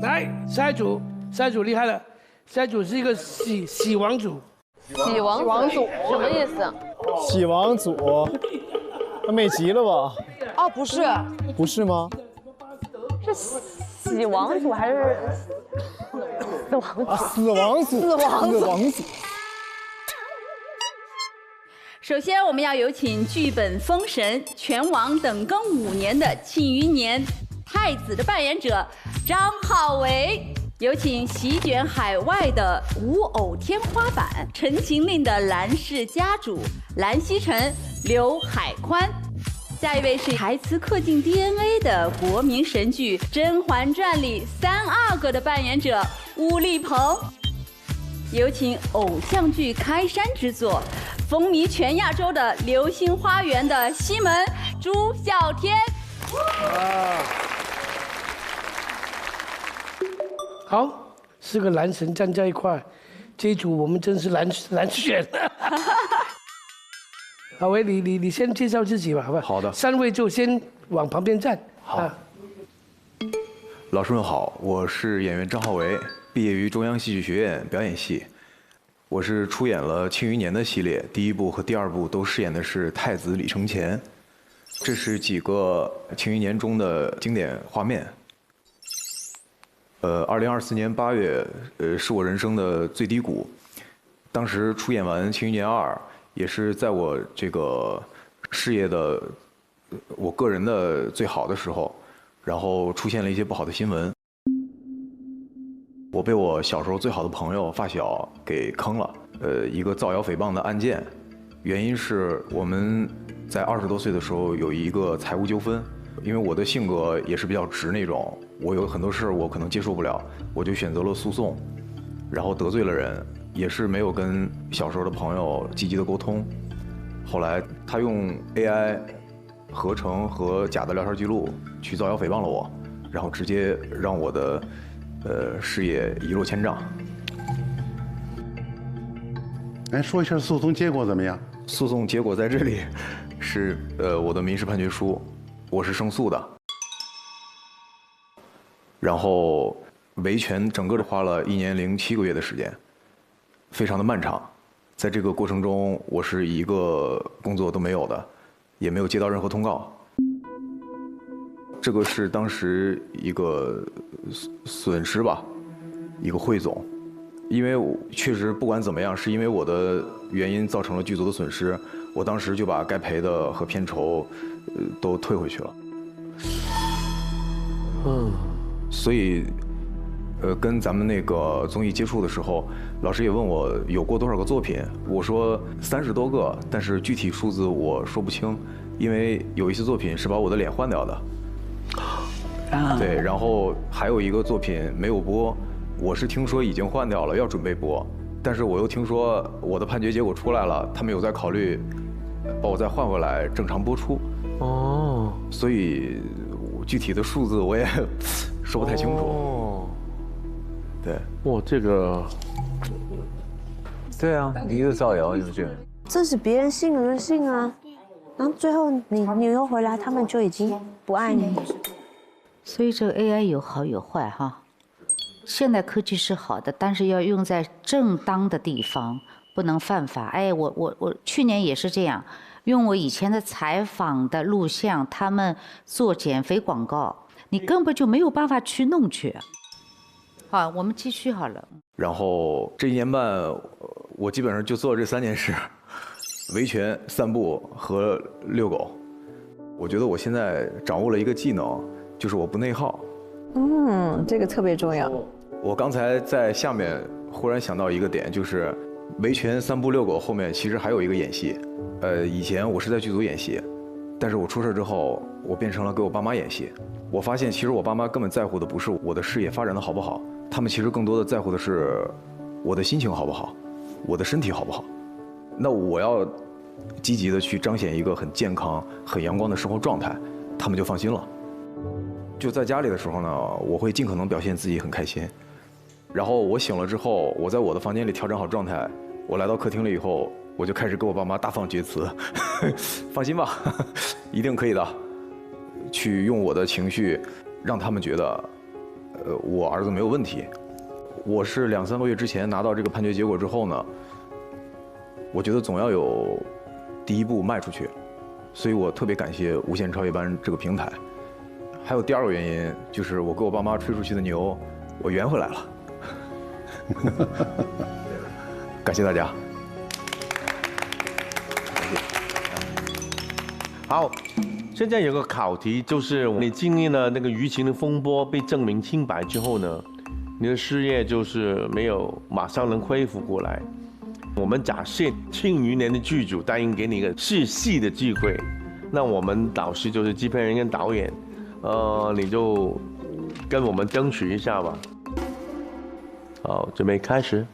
来，下一组厉害了。下一组是一个喜王组，喜王组什么意思？喜王组，那美极了吧？哦，不是，不是吗？是喜王组还是死王组？死王组。首先，我们要有请剧本封神、全网等更5年的《庆余年》太子的扮演者张浩维。有请席卷海外的无偶天花板《陈情令》的蓝氏家主蓝曦臣、刘海宽。下一位是台词刻进 DNA 的国民神剧《甄嬛传》里3阿哥的扮演者吴立鹏。有请偶像剧开山之作，风靡全亚洲的《流星花园》的西门朱孝天。好，4个男神站在一块，这一组我们真是难选。好，喂，你先介绍自己吧，好不好？好的。 3位就先往旁边站。好。老师们好，我是演员张浩维，毕业于中央戏剧学院表演系。我是出演了《庆余年》的系列，第1部和第2部都饰演的是太子李承乾。这是几个《庆余年》中的经典画面。2024年8月，是我人生的最低谷。当时出演完《庆余年2》，也是在我这个事业的我个人的最好的时候，然后出现了一些不好的新闻。我被我小时候最好的朋友发小给坑了，一个造谣诽谤的案件，原因是我们在20多岁的时候有一个财务纠纷，因为我的性格也是比较直那种，我有很多事我可能接受不了，我就选择了诉讼，然后得罪了人，也是没有跟小时候的朋友积极的沟通，后来他用 AI 合成和假的聊天记录去造谣诽谤了我，然后直接让我的事业一落千丈。哎，说一下诉讼结果怎么样？诉讼结果在这里，是我的民事判决书，我是胜诉的。然后维权整个花了1年零7个月的时间，非常的漫长。在这个过程中，我是一个工作都没有的，也没有接到任何通告。这个是当时一个损失吧，一个汇总。因为确实不管怎么样，是因为我的原因造成了剧组的损失，我当时就把该赔的和片酬都退回去了。所以跟咱们那个综艺接触的时候，老师也问我有过多少个作品，我说30多个，但是具体数字我说不清，因为有一些作品是把我的脸换掉的。对，然后还有一个作品没有播，我是听说已经换掉了，要准备播，但是我又听说我的判决结果出来了，他们有在考虑把我再换回来正常播出。哦，所以具体的数字我也说不太清楚。哦，对，哇，这个，对啊，一个造谣就是这个。这是别人信了就信啊，然后最后你又回来，他们就已经不爱你。所以这个 AI 有好有坏哈。现代科技是好的，但是要用在正当的地方，不能犯法。哎，我去年也是这样，用我以前的采访的录像，他们做减肥广告，你根本就没有办法去弄去。好，我们继续好了。然后这1年半，我基本上就做了这3件事：维权、散步和遛狗。我觉得我现在掌握了一个技能，就是我不内耗。这个特别重要。我刚才在下面忽然想到一个点，就是维权、散步、遛狗后面其实还有一个演戏。以前我是在剧组演戏，但是我出事之后，我变成了给我爸妈演戏。我发现其实我爸妈根本在乎的不是我的事业发展的好不好，他们其实更多的在乎的是我的心情好不好，我的身体好不好。那我要积极的去彰显一个很健康、很阳光的生活状态，他们就放心了。就在家里的时候呢，我会尽可能表现自己很开心。然后我醒了之后，我在我的房间里调整好状态，我来到客厅了以后，我就开始给我爸妈大放厥词，放心吧，一定可以的。去用我的情绪，让他们觉得，我儿子没有问题。我是2、3个月之前拿到这个判决结果之后呢，我觉得总要有第一步迈出去，所以我特别感谢无限超越班这个平台。还有第2个原因，就是我给我爸妈吹出去的牛，我圆回来了。感谢大家。好，现在有个考题，就是你经历了那个舆情的风波，被证明清白之后呢，你的事业就是没有马上能恢复过来。我们假设《庆余年》的剧组答应给你一个试戏的机会，那我们导师就是制片人跟导演。你就跟我们争取一下吧。好，准备开始。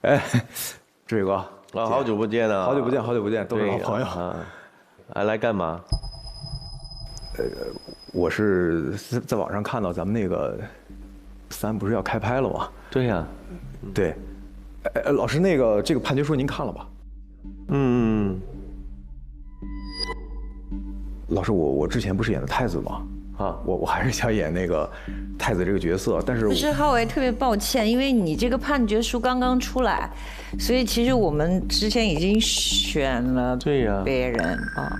哎，志伟哥，好久不见了，好久不见，好久不见，都是好朋友。来干嘛？我是在网上看到咱们那个3不是要开拍了吗？对呀，对。老师，那个这个判决书您看了吧？老师，我之前不是演的太子吗？我还是想演那个太子这个角色，但是可是浩维特别抱歉，因为你这个判决书刚刚出来，所以其实我们之前已经选了别人啊。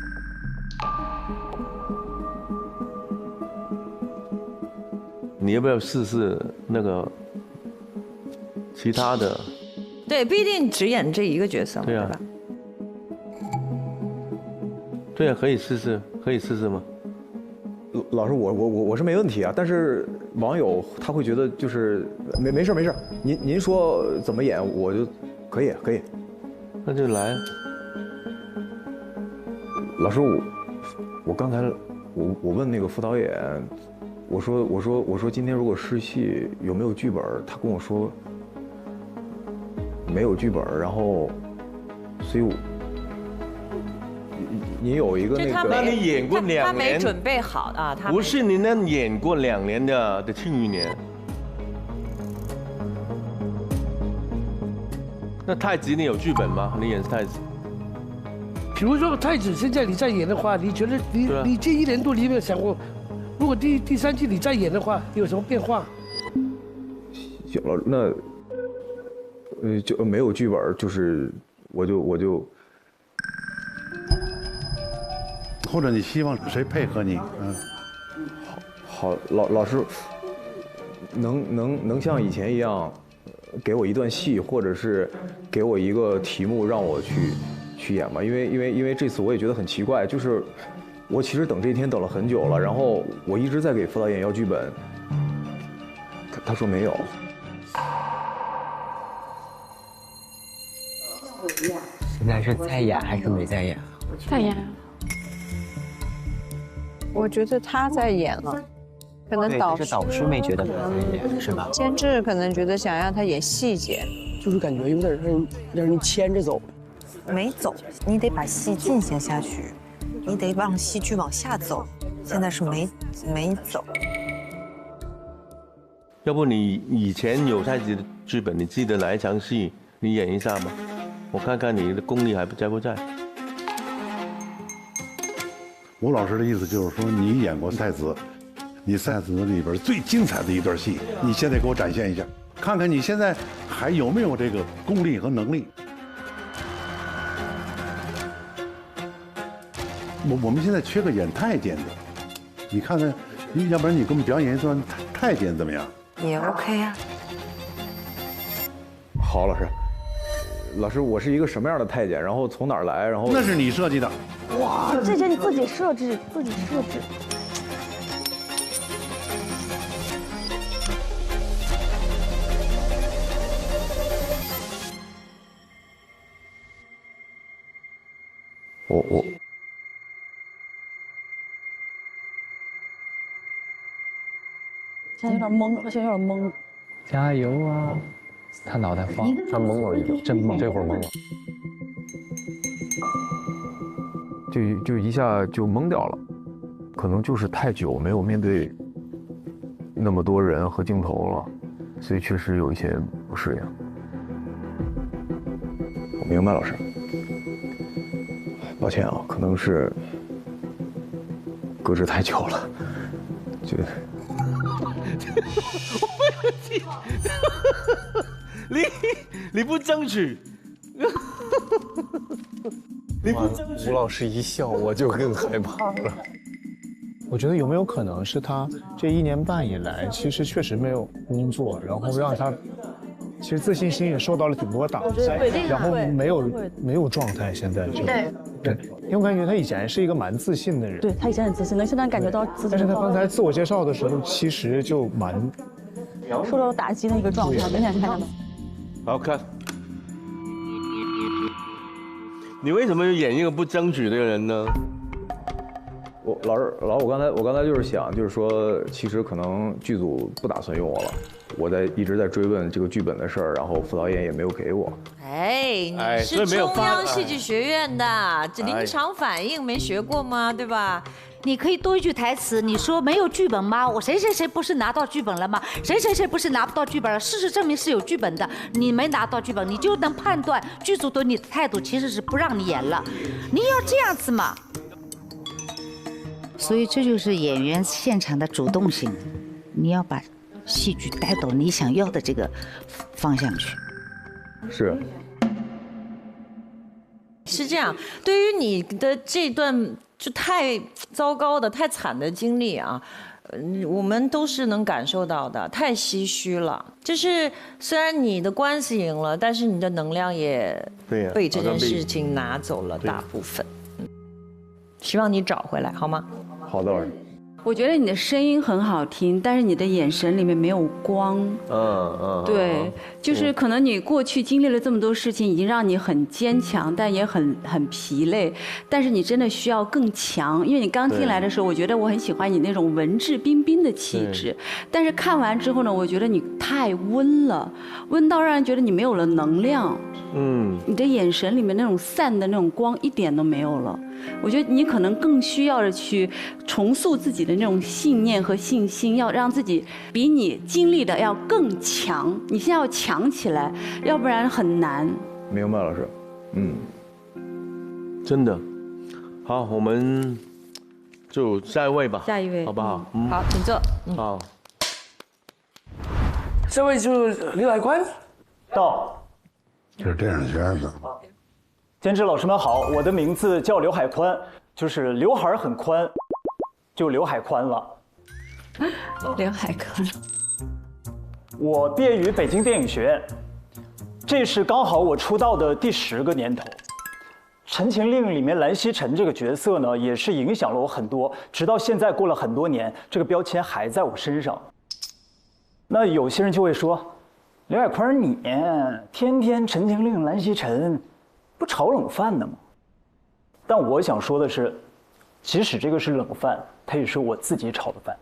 你要不要试试那个其他的？对，不一定只演这一个角色嘛，对啊吧？对啊，可以试试吗？老师，我是没问题啊，但是网友他会觉得就是没事，您说怎么演我就可以，那就来。老师，我刚才我问那个副导演，我说今天如果试戏有没有剧本，他跟我说没有剧本，然后所以你有一个那个，那你演过2年，他没准备好啊，他不是你那演过2年的《庆余年》。那太子你有剧本吗？你演太子？比如说太子现在你再演的话，你觉得你这1年多你有没有想过，如果第3季你再演的话，有什么变化？行了，那就没有剧本，就是我就。或者你希望谁配合你？好，老师，能像以前一样，给我一段戏，或者是给我一个题目让我去演吗？因为这次我也觉得很奇怪，就是我其实等这一天等了很久了，然后我一直在给副导演要剧本，他说没有。现在是在演还是没在演？在演。我觉得他在演了，可能导师没觉得他在演是吧？监制可能觉得想让他演细节，就是感觉有点让人牵着走。没走，你得把戏进行下去，你得让戏剧往下走。现在是没走。要不你以前有太子的剧本，你记得哪一场戏你演一下吗？我看看你的功力还在不在。吴老师的意思就是说，你演过太子，你太子里边最精彩的一段戏，你现在给我展现一下，看看你现在还有没有这个功力和能力。我们现在缺个演太监的，你看看，要不然你给我们表演一段太监怎么样？也 OK 啊。好，老师，我是一个什么样的太监？然后从哪儿来？然后那是你设计的。哇，这些你自己设置。我现在有点懵，加油啊！他脑袋慌，他懵了一个，真懵，这会儿懵了。就一下就懵掉了，可能就是太久没有面对那么多人和镜头了，所以确实有一些不适应。我明白，老师，抱歉啊，可能是搁置太久了，就。你不争取，吴老师一笑，我就更害怕了。我觉得有没有可能是他这1年半以来，其实确实没有工作，然后让他其实自信心也受到了挺多打击，然后没有状态，现在就对，因为我感觉他以前是一个蛮自信的人，对他以前很自信，能现在感觉到自信。但是他刚才自我介绍的时候，其实就蛮受到打击的一个状态，明显看到。好看。你为什么演一个不争取的人呢？老师，我刚才就是想，就是说，其实可能剧组不打算用我了，我一直在追问这个剧本的事儿，然后副导演也没有给我。哎，你是中央戏剧学院的，这临场反应没学过吗？对吧？你可以多一句台词，你说没有剧本吗？我谁不是拿到剧本了吗？谁不是拿不到剧本了？事实证明是有剧本的，你没拿到剧本，你就能判断剧组对你的态度其实是不让你演了。你要这样子嘛？所以这就是演员现场的主动性，你要把戏剧带到你想要的这个方向去。是这样，对于你的这段就太糟糕的、太惨的经历啊，我们都是能感受到的，太唏嘘了。就是虽然你的官司赢了，但是你的能量也被这件事情拿走了大部分。希望你找回来，好吗？好的，老师。我觉得你的声音很好听，但是你的眼神里面没有光。对，就是可能你过去经历了这么多事情，已经让你很坚强，但也很疲累。但是你真的需要更强，因为你刚进来的时候，我觉得我很喜欢你那种文质彬彬的气质。但是看完之后呢，我觉得你太温了，温到让人觉得你没有了能量。你的眼神里面那种散的那种光一点都没有了。我觉得你可能更需要的去重塑自己的那种信念和信心，要让自己比你经历的要更强。你现在要强起来，要不然很难。明白，老师。真的。好，我们就下一位吧。下一位，好不好？好，请坐。好。这位就是刘海宽。到。就是这样的圈子。监制老师们好，我的名字叫刘海宽，就是刘海很宽，就刘海宽了。刘海宽。我毕业于北京电影学院，这是刚好我出道的第10个年头。《陈情令》里面兰曦臣这个角色呢，也是影响了我很多，直到现在过了很多年，这个标签还在我身上。那有些人就会说，刘海宽你天天《陈情令》兰曦臣。不炒冷饭的吗？但我想说的是，即使这个是冷饭，它也是我自己炒的饭。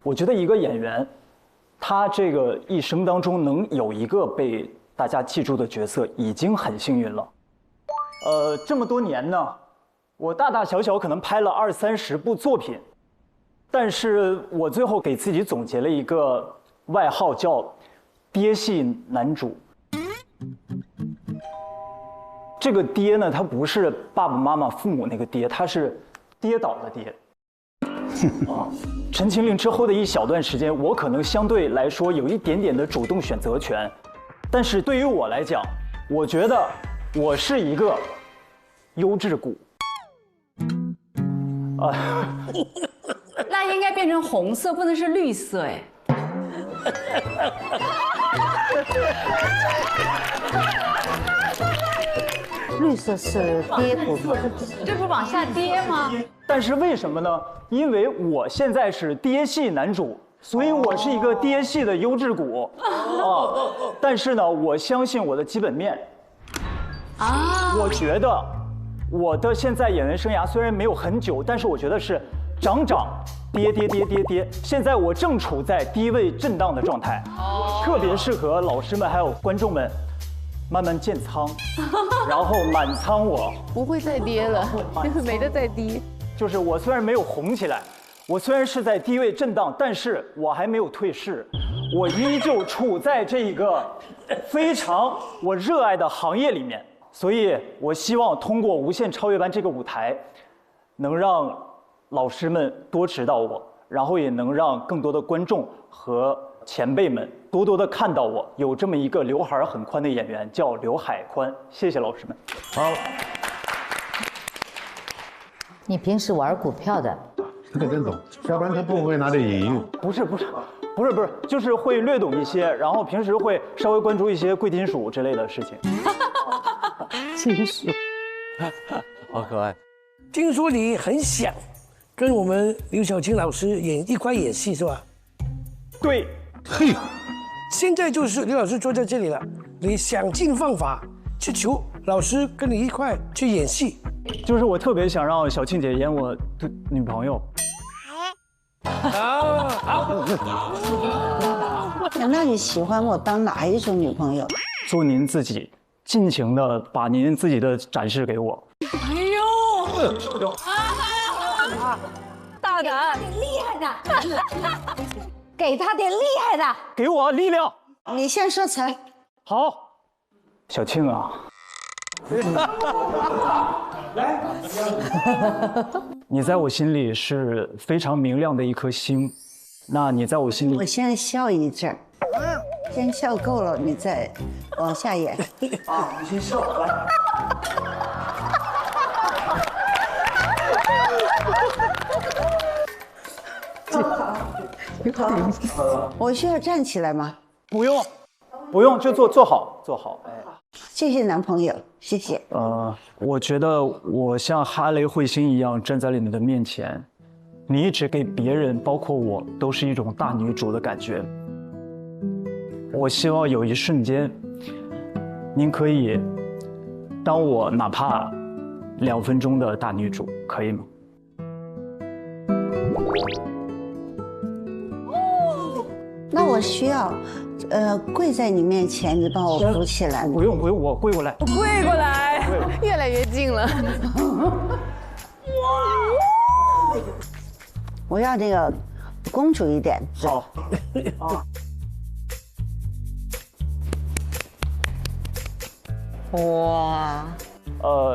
我觉得一个演员，他这个一生当中能有一个被大家记住的角色，已经很幸运了。这么多年呢，我大大小小可能拍了20-30部作品，但是我最后给自己总结了一个外号，叫“爹系男主”。这个爹呢，他不是爸爸妈妈、父母那个爹，他是跌倒的跌。陈情令之后的一小段时间，我可能相对来说有一点点的主动选择权，但是对于我来讲，我觉得我是一个优质股。那应该变成红色，不能是绿色哎。绿色是跌股，这不往下跌吗？但是为什么呢？因为我现在是爹系男主，所以我是一个爹系的优质股但是呢，我相信我的基本面我觉得我的现在演员生涯虽然没有很久，但是我觉得是涨跌。现在我正处在低位震荡的状态，特别适合老师们还有观众们。慢慢建仓，然后满仓我不会再跌了，没得再低。就是我虽然没有红起来，我虽然是在低位震荡，但是我还没有退市，我依旧处在这个非常我热爱的行业里面。所以我希望通过《无限超越班》这个舞台，能让老师们多指导我，然后也能让更多的观众和前辈们多多的看到我有这么一个刘海很宽的演员，叫刘海宽。谢谢老师们。好。你平时玩股票的？这个真懂，要不然他不会拿这隐喻。不是，就是会略懂一些，然后平时会稍微关注一些贵金属之类的事情。金属，好可爱。听说你很想跟我们刘晓庆老师一块演戏是吧？对。嘿，现在就是刘老师坐在这里了，你想尽方法去求老师跟你一块去演戏。就是我特别想让小庆姐演我的女朋友。那你喜欢我当哪一种女朋友？做您自己，尽情的把您自己的展示给我。哎呦，大胆，厉害的，给他点厉害的，给我力量。你先说词。好，小庆啊。来，你在我心里是非常明亮的一颗星。那你在我心里，我先笑一阵儿，先笑够了，你再往下演。啊，你先笑，来。我需要站起来吗？不用，不用，就坐好，坐好。哎，谢谢男朋友，谢谢。我觉得我像哈雷彗星一样站在你的面前，你一直给别人，包括我，都是一种大女主的感觉。我希望有一瞬间，您可以当我哪怕2分钟的大女主，可以吗？那我需要，跪在你面前，你帮我扶起来。不用，我跪过来。跪过来，越来越近了。我要那个公主一点。好。哇。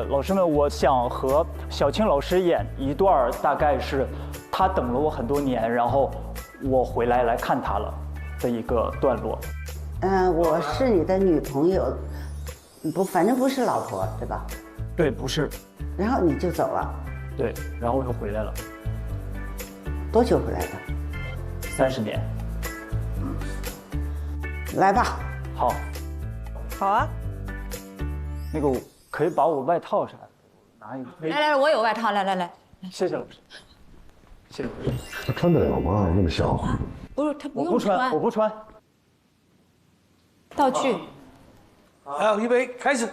老师们，我想和小青老师演一段，大概是他等了我很多年，然后我回来看他了的一个段落。我是你的女朋友，不，反正不是老婆，对吧？对，不是。然后你就走了。对，然后我又回来了。多久回来的？30年。来吧。好。好啊。那个可以把我外套啥的拿一个。来，我有外套，来。谢谢老师。谢谢。他穿得了吗？那么小。不是，他不用我不穿。道具。好，预备，开始。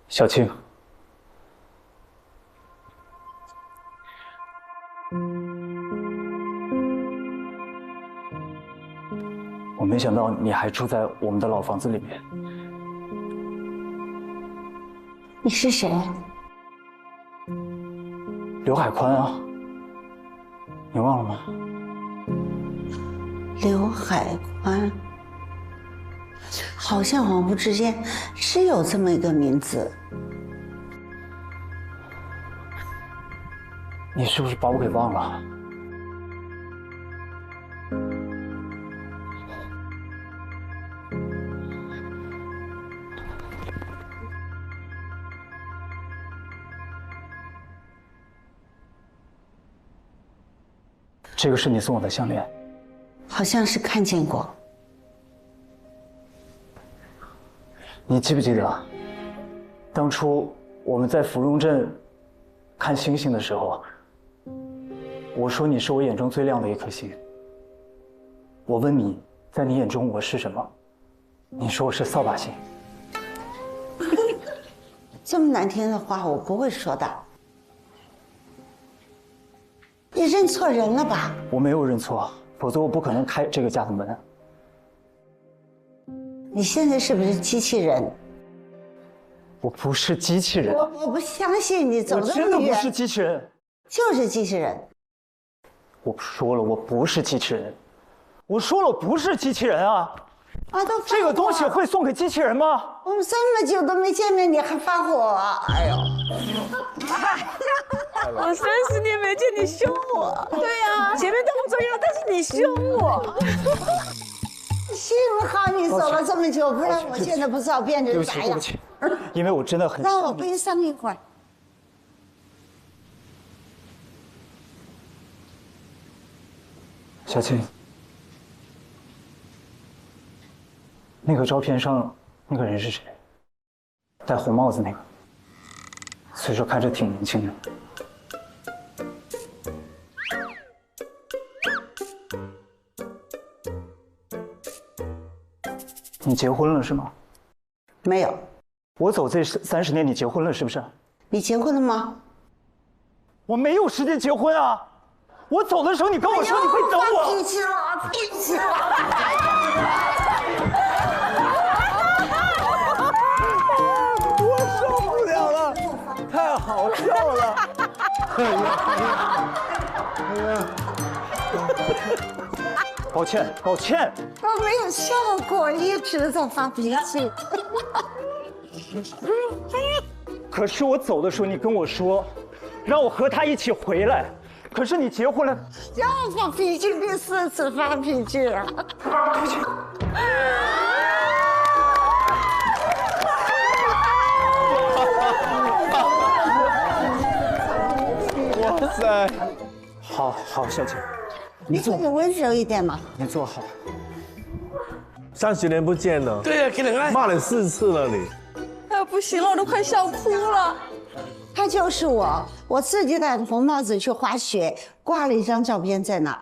小青，我没想到你还住在我们的老房子里面。你是谁？刘海宽啊，你忘了吗？刘海宽，好像恍惚之间是有这么一个名字。你是不是把我给忘了？这个是你送我的项链。好像是看见过。你记不记得，当初我们在芙蓉镇看星星的时候，我说你是我眼中最亮的一颗星。我问你，在你眼中我是什么？你说我是扫把星。这么难听的话我不会说的。你认错人了吧？我没有认错。否则我不可能开这个家的门。你现在是不是机器人？我不是机器人。我不相信你走这么远。我真的不是机器人。就是机器人。我说了，我不是机器人。我说了，我不是机器人啊！都这个东西会送给机器人吗？我们这么久都没见面，你还发火？哎呦！我30年没见你凶我。对呀，前面都不重要，但是你凶我。幸好你走了这么久，不然我现在不知道变成啥样。对不起，因为我真的很让我悲伤一会儿。小青，那个照片上那个人是谁？戴红帽子那个，虽说看着挺年轻的。你结婚了是吗？没有。我走这30年，你结婚了是不是？你结婚了吗？我没有时间结婚啊！我走的时候，你跟我说你会等我。脾气了，脾气了。我受不了了，太好笑了。哎呀！抱歉，抱歉。我没有效果，一直在发脾气。可是我走的时候，你跟我说，让我和他一起回来。可是你结婚了，又发脾气，第4次发脾气了。对不起。哇塞，好，小姐，你可以温柔一点嘛。你坐好。30年不见了。对呀，给人爱。骂了4次了你。哎呀，不行了，我都快笑哭了。他就是我自己戴着红帽子去滑雪，挂了一张照片在那儿。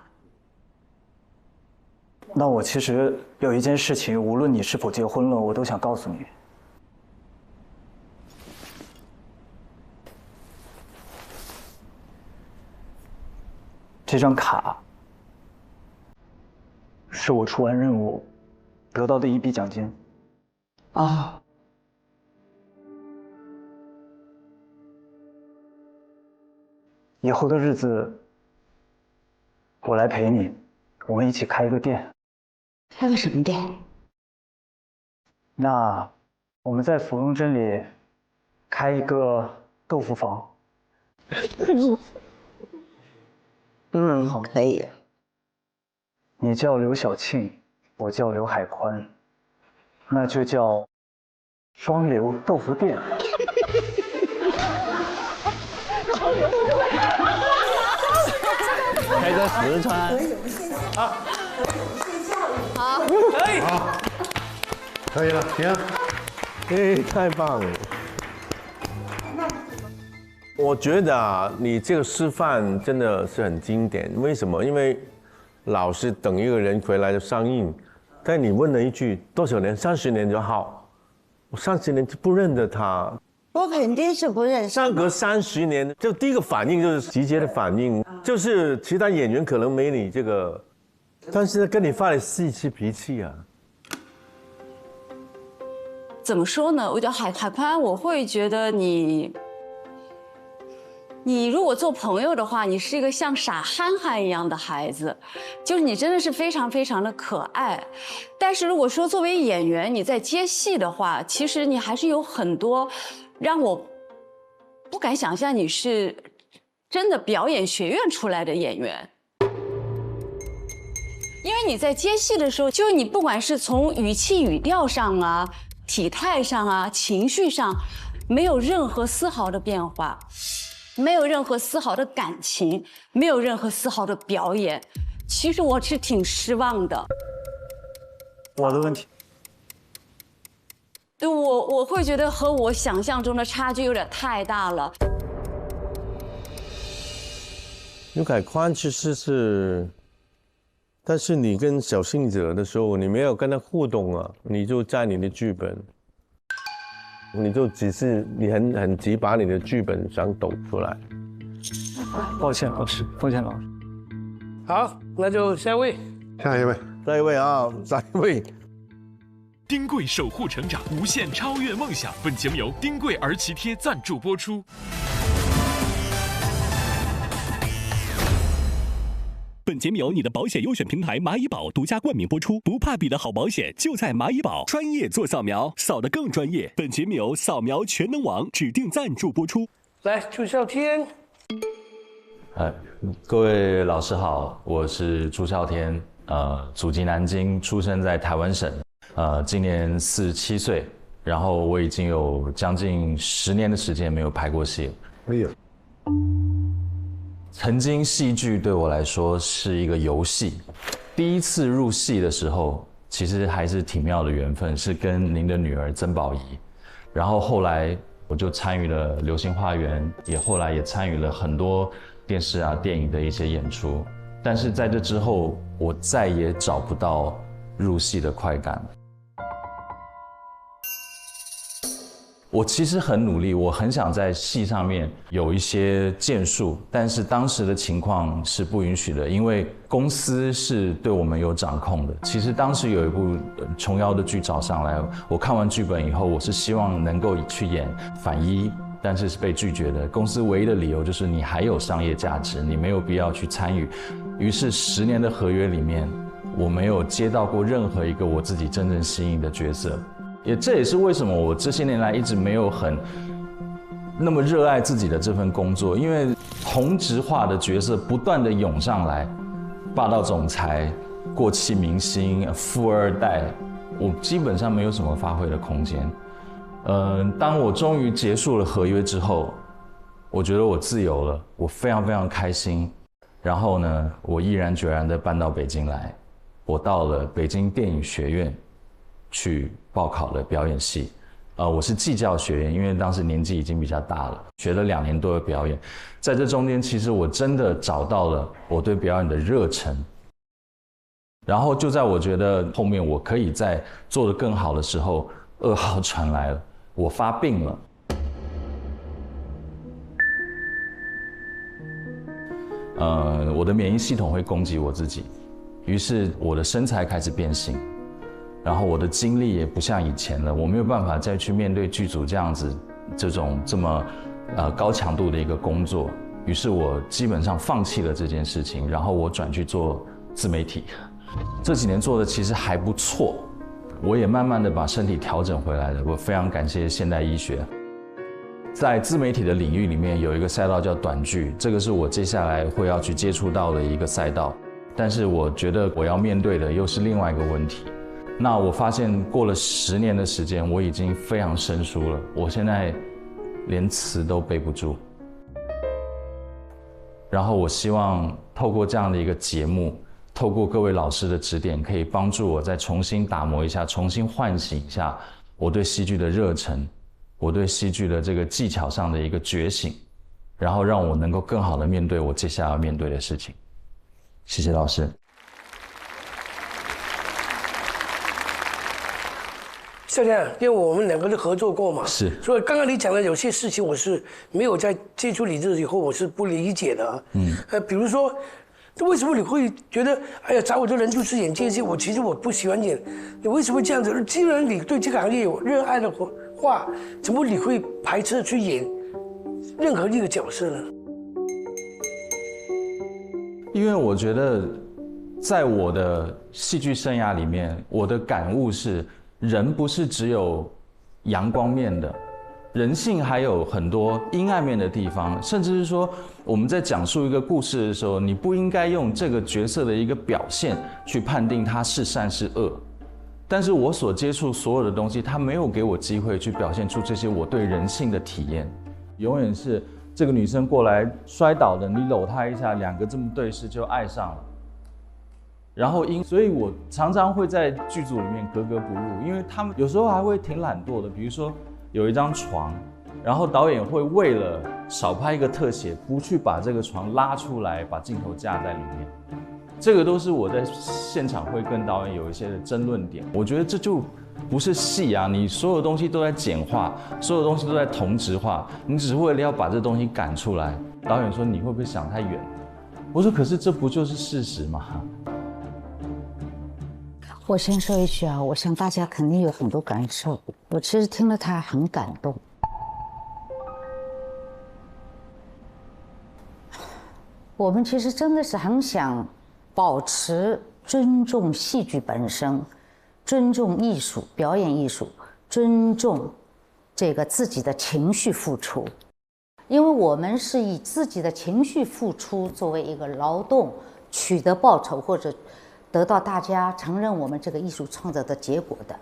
那我其实有一件事情，无论你是否结婚了，我都想告诉你。这张卡是我出完任务得到的一笔奖金。啊。以后的日子，我来陪你，我们一起开一个店。开个什么店？那我们在芙蓉镇里开一个豆腐房。好，可以。你叫刘晓庆，我叫刘海宽，那就叫双流豆腐店。开在四川。好，可以。好，可以了，行。哎，太棒了！我觉得啊，你这个示范真的是很经典。为什么？因为老是等一个人回来就上映，但你问了一句多少年？30年就好。我30年就不认得他。我肯定是不认识。相隔30年，就第一个反应就是直接的反应，就是其他演员可能没你这个，但是跟你发了4次脾气啊。怎么说呢？我觉得海宽，我会觉得你如果做朋友的话，你是一个像傻憨憨一样的孩子，就是你真的是非常非常的可爱。但是如果说作为演员，你在接戏的话，其实你还是有很多让我不敢想象你是真的表演学院出来的演员。因为你在接戏的时候，就是你不管是从语气语调上啊、体态上啊、情绪上，没有任何丝毫的变化，没有任何丝毫的感情，没有任何丝毫的表演。其实我是挺失望的。我的问题，对我会觉得和我想象中的差距有点太大了。刘凯宽其实是。但是你跟小信者的时候，你没有跟他互动啊，你就在你的剧本，你就只是你很急把你的剧本想抖出来。抱歉老师，抱歉老师。好，那就下一位。下一位啊，下一位。丁贵守护成长，无限超越梦想。本节目由丁贵儿脐贴赞助播出。本节目由你的保险优选平台蚂蚁保独家冠名播出，不怕比的好保险就在蚂蚁保，专业做扫描，扫得更专业。本节目由扫描全能王指定赞助播出。来，朱孝天。各位老师好，我是朱孝天，祖籍南京，出生在台湾省，今年47岁，然后我已经有将近10年的时间没有拍过戏。哎呀。曾经戏剧对我来说是一个游戏，第一次入戏的时候，其实还是挺妙的缘分，是跟您的女儿曾宝仪，然后后来我就参与了《流星花园》，后来也参与了很多电视啊、电影的一些演出，但是在这之后，我再也找不到入戏的快感。我其实很努力，我很想在戏上面有一些建树，但是当时的情况是不允许的，因为公司是对我们有掌控的。其实当时有一部琼瑶的剧找上来，我看完剧本以后，我是希望能够去演反一，但是是被拒绝的。公司唯一的理由就是你还有商业价值，你没有必要去参与。于是10年的合约里面，我没有接到过任何一个我自己真正心仪的角色。这也是为什么我这些年来一直没有那么热爱自己的这份工作，因为同质化的角色不断的涌上来，霸道总裁、过气明星、富二代，我基本上没有什么发挥的空间。当我终于结束了合约之后，我觉得我自由了，我非常非常开心。然后呢，我毅然决然地搬到北京来，我到了北京电影学院去报考了表演系。我是技教学院，因为当时年纪已经比较大了，学了2年多的表演。在这中间，其实我真的找到了我对表演的热忱。然后就在我觉得后面我可以再做得更好的时候，噩耗传来了，我发病了。我的免疫系统会攻击我自己，于是我的身材开始变形，然后我的精力也不像以前了，我没有办法再去面对剧组这样子这么高强度的一个工作，于是我基本上放弃了这件事情，然后我转去做自媒体。这几年做的其实还不错，我也慢慢的把身体调整回来了，我非常感谢现代医学。在自媒体的领域里面有一个赛道叫短剧，这个是我接下来会要去接触到的一个赛道，但是我觉得我要面对的又是另外一个问题。那我发现过了10年的时间，我已经非常生疏了，我现在连词都背不住。然后我希望透过这样的一个节目，透过各位老师的指点，可以帮助我再重新打磨一下，重新唤醒一下我对戏剧的热忱，我对戏剧的这个技巧上的一个觉醒，然后让我能够更好的面对我接下来要面对的事情。谢谢老师。夏天，因为我们2个都合作过嘛，是，所以刚刚你讲的有些事情，我是没有在接触你这以后，我是不理解的。比如说，为什么你会觉得，哎呀，找我的人就是演这些，其实我不喜欢演，你为什么这样子？既然你对这个行业有热爱的话，怎么你会排斥去演任何一个角色呢？因为我觉得，在我的戏剧生涯里面，我的感悟是，人不是只有阳光面的，人性还有很多阴暗面的地方，甚至是说我们在讲述一个故事的时候，你不应该用这个角色的一个表现去判定他是善是恶。但是我所接触所有的东西，他没有给我机会去表现出这些我对人性的体验。永远是这个女生过来摔倒了，你搂她一下，2个这么对视就爱上了。然后所以我常常会在剧组里面格格不入，因为他们有时候还会挺懒惰的，比如说有一张床，然后导演会为了少拍一个特写，不去把这个床拉出来，把镜头架在里面。这个都是我在现场会跟导演有一些的争论点。我觉得这就不是戏啊，你所有东西都在简化，所有东西都在同质化，你只是为了要把这东西赶出来。导演说你会不会想太远？我说可是这不就是事实吗？我先说一句啊，我想大家肯定有很多感受，我其实听了他很感动。我们其实真的是很想保持尊重戏剧本身，尊重艺术、表演艺术，尊重这个自己的情绪付出，因为我们是以自己的情绪付出作为一个劳动取得报酬，或者得到大家承认我们这个艺术创造的结果的，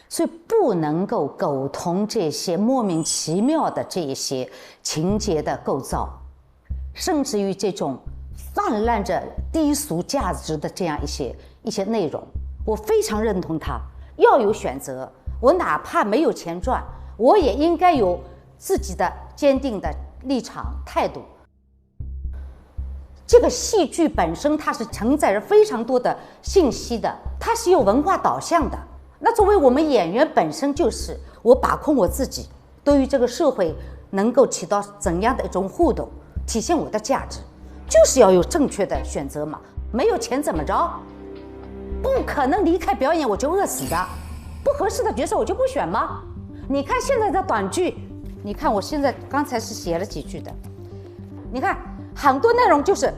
所以不能够苟同这些莫名其妙的这些情节的构造，甚至于这种泛滥着低俗价值的这样一些内容，我非常认同它要有选择。我哪怕没有钱赚，我也应该有自己的坚定的立场态度。这个戏剧本身它是承载着非常多的信息的，它是有文化导向的。那作为我们演员本身，就是我把控我自己对于这个社会能够起到怎样的一种互动，体现我的价值，就是要有正确的选择嘛。没有钱怎么着？不可能离开表演我就饿死的，不合适的角色我就不选吗？你看现在的短剧，你看我现在刚才是写了几句的，你看很多内容就是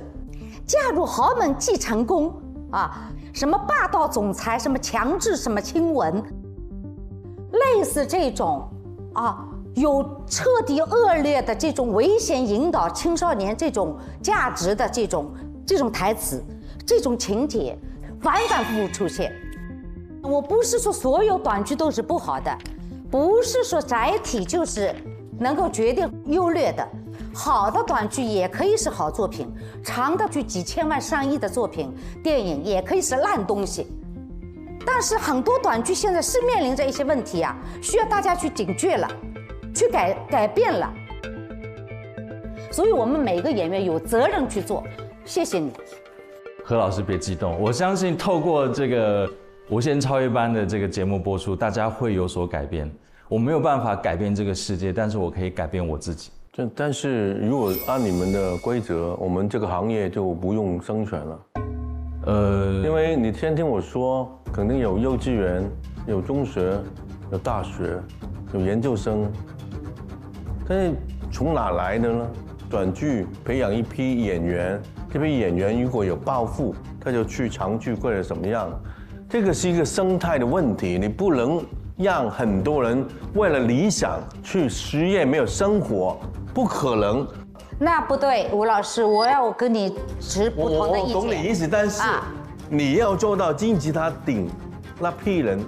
嫁入豪门即成功啊，什么霸道总裁，什么强制什么亲吻，类似这种啊，有彻底恶劣的这种危险引导青少年这种价值的这种台词，这种情节反反复复出现。我不是说所有短剧都是不好的，不是说载体就是能够决定优劣的。好的短剧也可以是好作品，长的剧几千万上亿的作品，电影也可以是烂东西。但是很多短剧现在是面临着一些问题啊，需要大家去警觉了，去改变了。所以我们每个演员有责任去做。谢谢你。何老师别激动，我相信透过这个《无限超越班》的这个节目播出，大家会有所改变。我没有办法改变这个世界，但是我可以改变我自己。但是如果按你们的规则，我们这个行业就不用生存了。因为你先听我说，肯定有幼稚园、有中学、有大学、有研究生，但是从哪来的呢？短剧培养一批演员，这批演员如果有抱负，他就去长剧或者怎么样，这个是一个生态的问题，你不能让很多人为了理想去实验没有生活，不可能。那不对，吴老师，我要跟你持不同的意见。我懂你意思，但是你要做到金字塔顶那批人，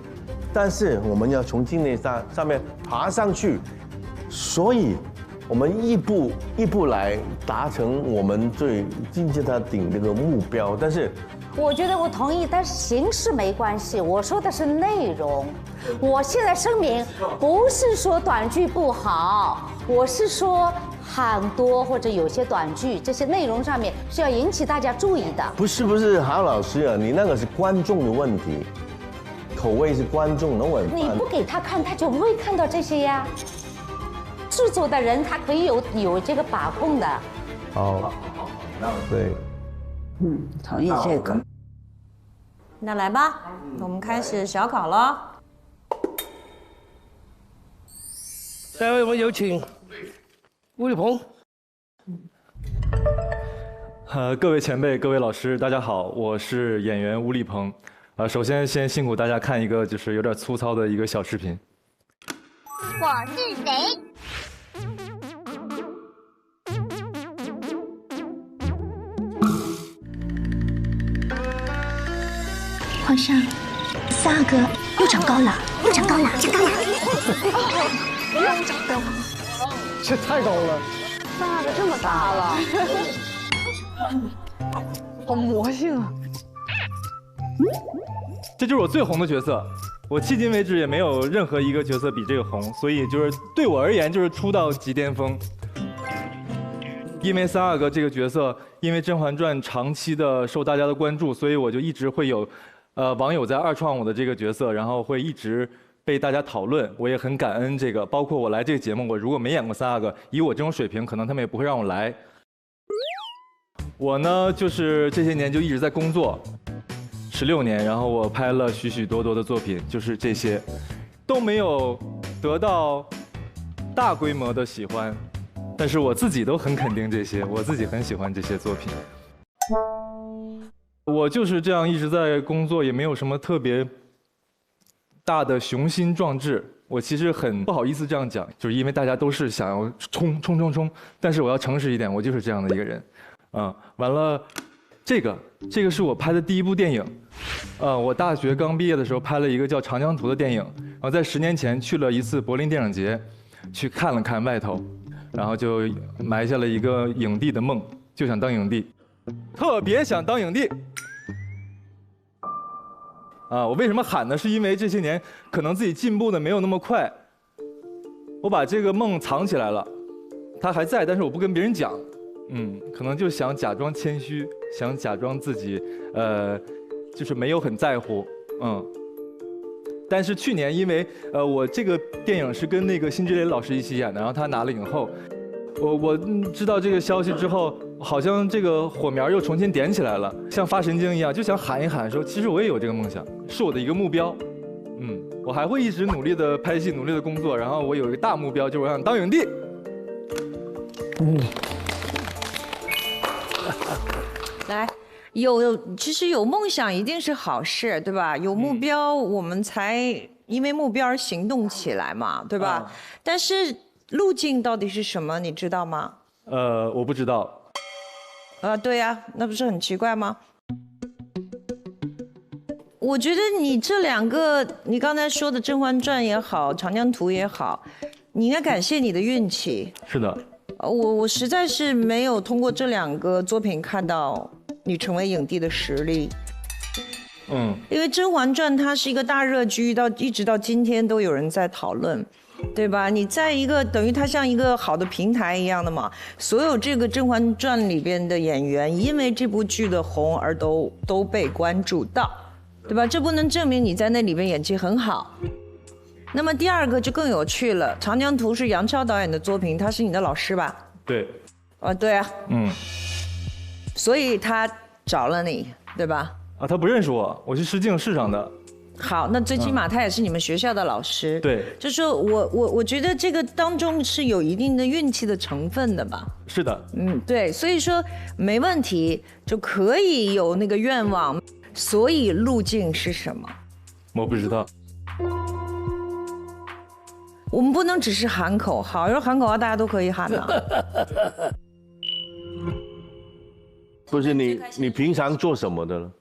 但是我们要从金字塔上面爬上去，所以我们一步一步来达成我们最金字塔顶这个目标。但是我觉得我同意，但是形式没关系，我说的是内容。我现在声明，不是说短剧不好，我是说很多或者有些短剧这些内容上面是要引起大家注意的。不是，郝老师啊，你那个是观众的问题，口味是观众的问题。你不给他看，他就不会看到这些呀。制作的人他可以有这个把控的。好，对，同意这个。那来吧，我们开始小考了。下一位，我们有请吴立鹏。各位前辈、各位老师，大家好，我是演员吴立鹏。首先先辛苦大家看一个就是有点粗糙的一个小视频。我是谁？皇上，3阿哥又长高了，又长高了，长高了！又长高了，这太高了3阿哥这么大了，好魔性啊！这就是我最红的角色，我迄今为止也没有任何一个角色比这个红，所以就是对我而言就是出道即巅峰。因为3阿哥这个角色，因为《甄嬛传》长期的受大家的关注，所以我就一直会有，网友在二创我的这个角色，然后会一直被大家讨论。我也很感恩这个，包括我来这个节目，我如果没演过3阿哥，以我这种水平，可能他们也不会让我来。我呢，就是这些年就一直在工作，16年，然后我拍了许许多多的作品，就是这些，都没有得到大规模的喜欢。但是我自己都很肯定这些，我自己很喜欢这些作品。我就是这样一直在工作，也没有什么特别大的雄心壮志。我其实很不好意思这样讲，就是因为大家都是想要冲，但是我要诚实一点，我就是这样的一个人。完了，这个是我拍的第一部电影。我大学刚毕业的时候拍了一个叫《长江图》的电影，然后在10年前去了一次柏林电影节，去看了看外头。然后就埋下了一个影帝的梦，就想当影帝，特别想当影帝。我为什么喊呢？是因为这些年可能自己进步的没有那么快，我把这个梦藏起来了，它还在，但是我不跟别人讲。可能就想假装谦虚，想假装自己就是没有很在乎。但是去年因为我这个电影是跟那个辛芷蕾老师一起演的，然后他拿了影后，我知道这个消息之后，好像这个火苗又重新点起来了，像发神经一样，就想喊一喊说，其实我也有这个梦想，是我的一个目标。我还会一直努力的拍戏，努力的工作，然后我有一个大目标，就是我想当影帝。来。其实有梦想一定是好事，对吧？有目标，我们才因为目标而行动起来嘛，对吧？但是路径到底是什么，你知道吗？我不知道。对呀，那不是很奇怪吗？我觉得你这2个，你刚才说的《甄嬛传》也好，《长江图》也好，你应该感谢你的运气。是的。我实在是没有通过这2个作品看到你成为影帝的实力。因为《甄嬛传》它是一个大热剧，一直到今天都有人在讨论，对吧？你在一个等于它像一个好的平台一样的嘛，所有这个《甄嬛传》里边的演员，因为这部剧的红而都被关注到，对吧？这不能证明你在那里边演技很好。那么第2个就更有趣了，《长江图》是杨超导演的作品，他是你的老师吧？对。对啊。所以他找了你，对吧？他不认识我，我是石井市场的。好，那最起码他也是你们学校的老师。对。就是说我觉得这个当中是有一定的运气的成分的吧？是的。对，所以说没问题，就可以有那个愿望。所以路径是什么？我不知道。我们不能只是喊口号，要喊口号大家都可以喊啊。不是你平常做什么的呢？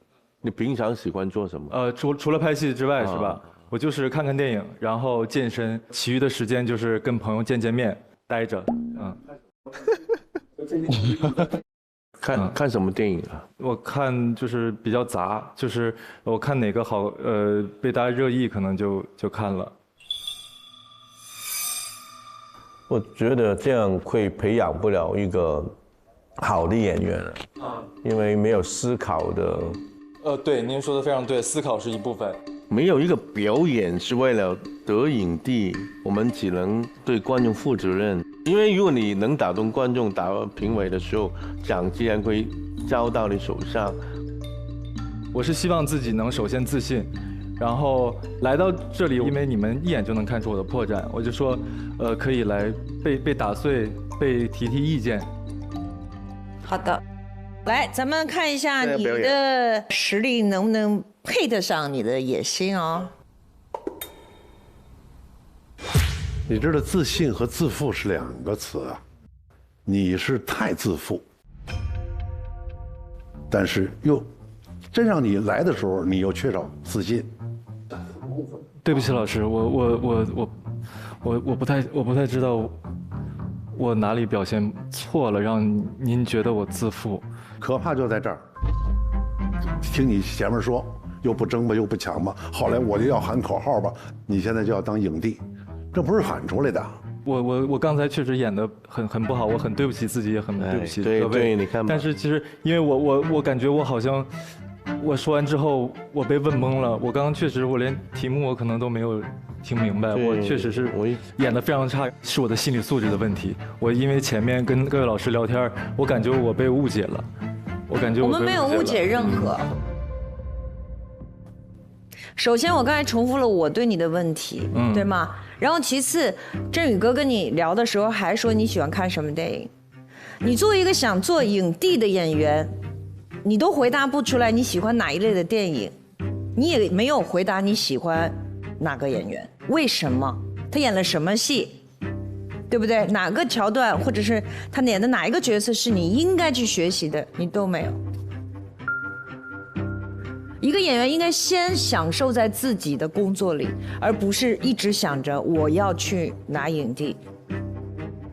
你平常喜欢做什么？除了拍戏之外是吧？我就是看看电影，然后健身，其余的时间就是跟朋友见面，待着。看什么电影啊？我看就是比较杂，就是我看哪个好，被大家热议，可能就看了。我觉得这样会培养不了一个好的演员了，因为没有思考的。对，您说的非常对，思考是一部分。没有一个表演是为了得影帝，我们只能对观众负责任。因为如果你能打动观众、打动评委的时候，奖自然会交到你手上。我是希望自己能首先自信，然后来到这里，因为你们一眼就能看出我的破绽，我就说，可以来被打碎，被提意见。好的。来，咱们看一下你的实力能不能配得上你的野心哦。你知道自信和自负是2个词啊，你是太自负，但是又真让你来的时候，你又缺少自信。对不起，老师，我不太知道我哪里表现错了，让您觉得我自负。可怕就在这儿，听你前面说又不争吧，又不抢吧，后来我就要喊口号吧，你现在就要当影帝，这不是喊出来的。我刚才确实演得很不好，我很对不起自己，也很对不起各位。对，你看吧。但是其实因为我感觉我好像，我说完之后我被问懵了。我刚刚确实我连题目我可能都没有听明白，我确实是演得非常差，是我的心理素质的问题。我因为前面跟各位老师聊天，我感觉我被误解了。我们没有误解任何。首先，我刚才重复了我对你的问题，对吗？然后其次，振宇哥跟你聊的时候还说你喜欢看什么电影。你作为一个想做影帝的演员，你都回答不出来你喜欢哪一类的电影，你也没有回答你喜欢哪个演员，为什么？他演了什么戏？对不对？哪个桥段，或者是他演的哪一个角色是你应该去学习的，你都没有。一个演员应该先享受在自己的工作里，而不是一直想着我要去拿影帝，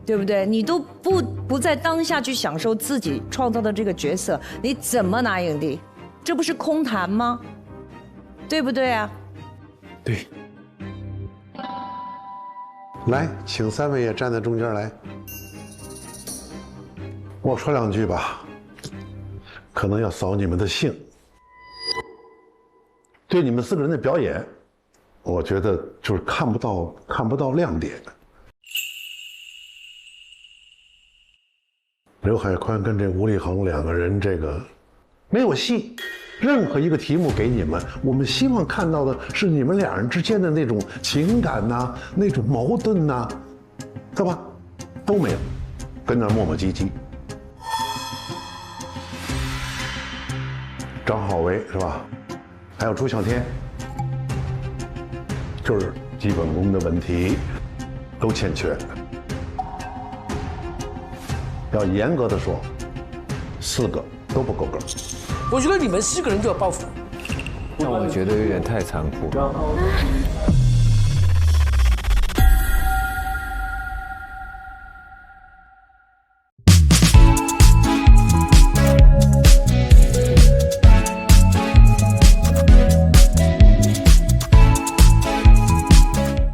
对不对？你都不在当下去享受自己创造的这个角色，你怎么拿影帝？这不是空谈吗？对不对啊？对。来，请3位也站在中间来。我说2句吧，可能要扫你们的兴。对你们4个人的表演，我觉得就是看不到亮点。刘海宽跟这吴立恒2个人，这个没有戏。任何一个题目给你们，我们希望看到的是你们2人之间的那种情感呐，那种矛盾呐，对吧？都没有，跟那磨磨唧唧。张浩维是吧？还有朱孝天，就是基本功的问题都欠缺。要严格的说，4个都不够格。我觉得你们4个人都有包袱。那我觉得有点太残酷了。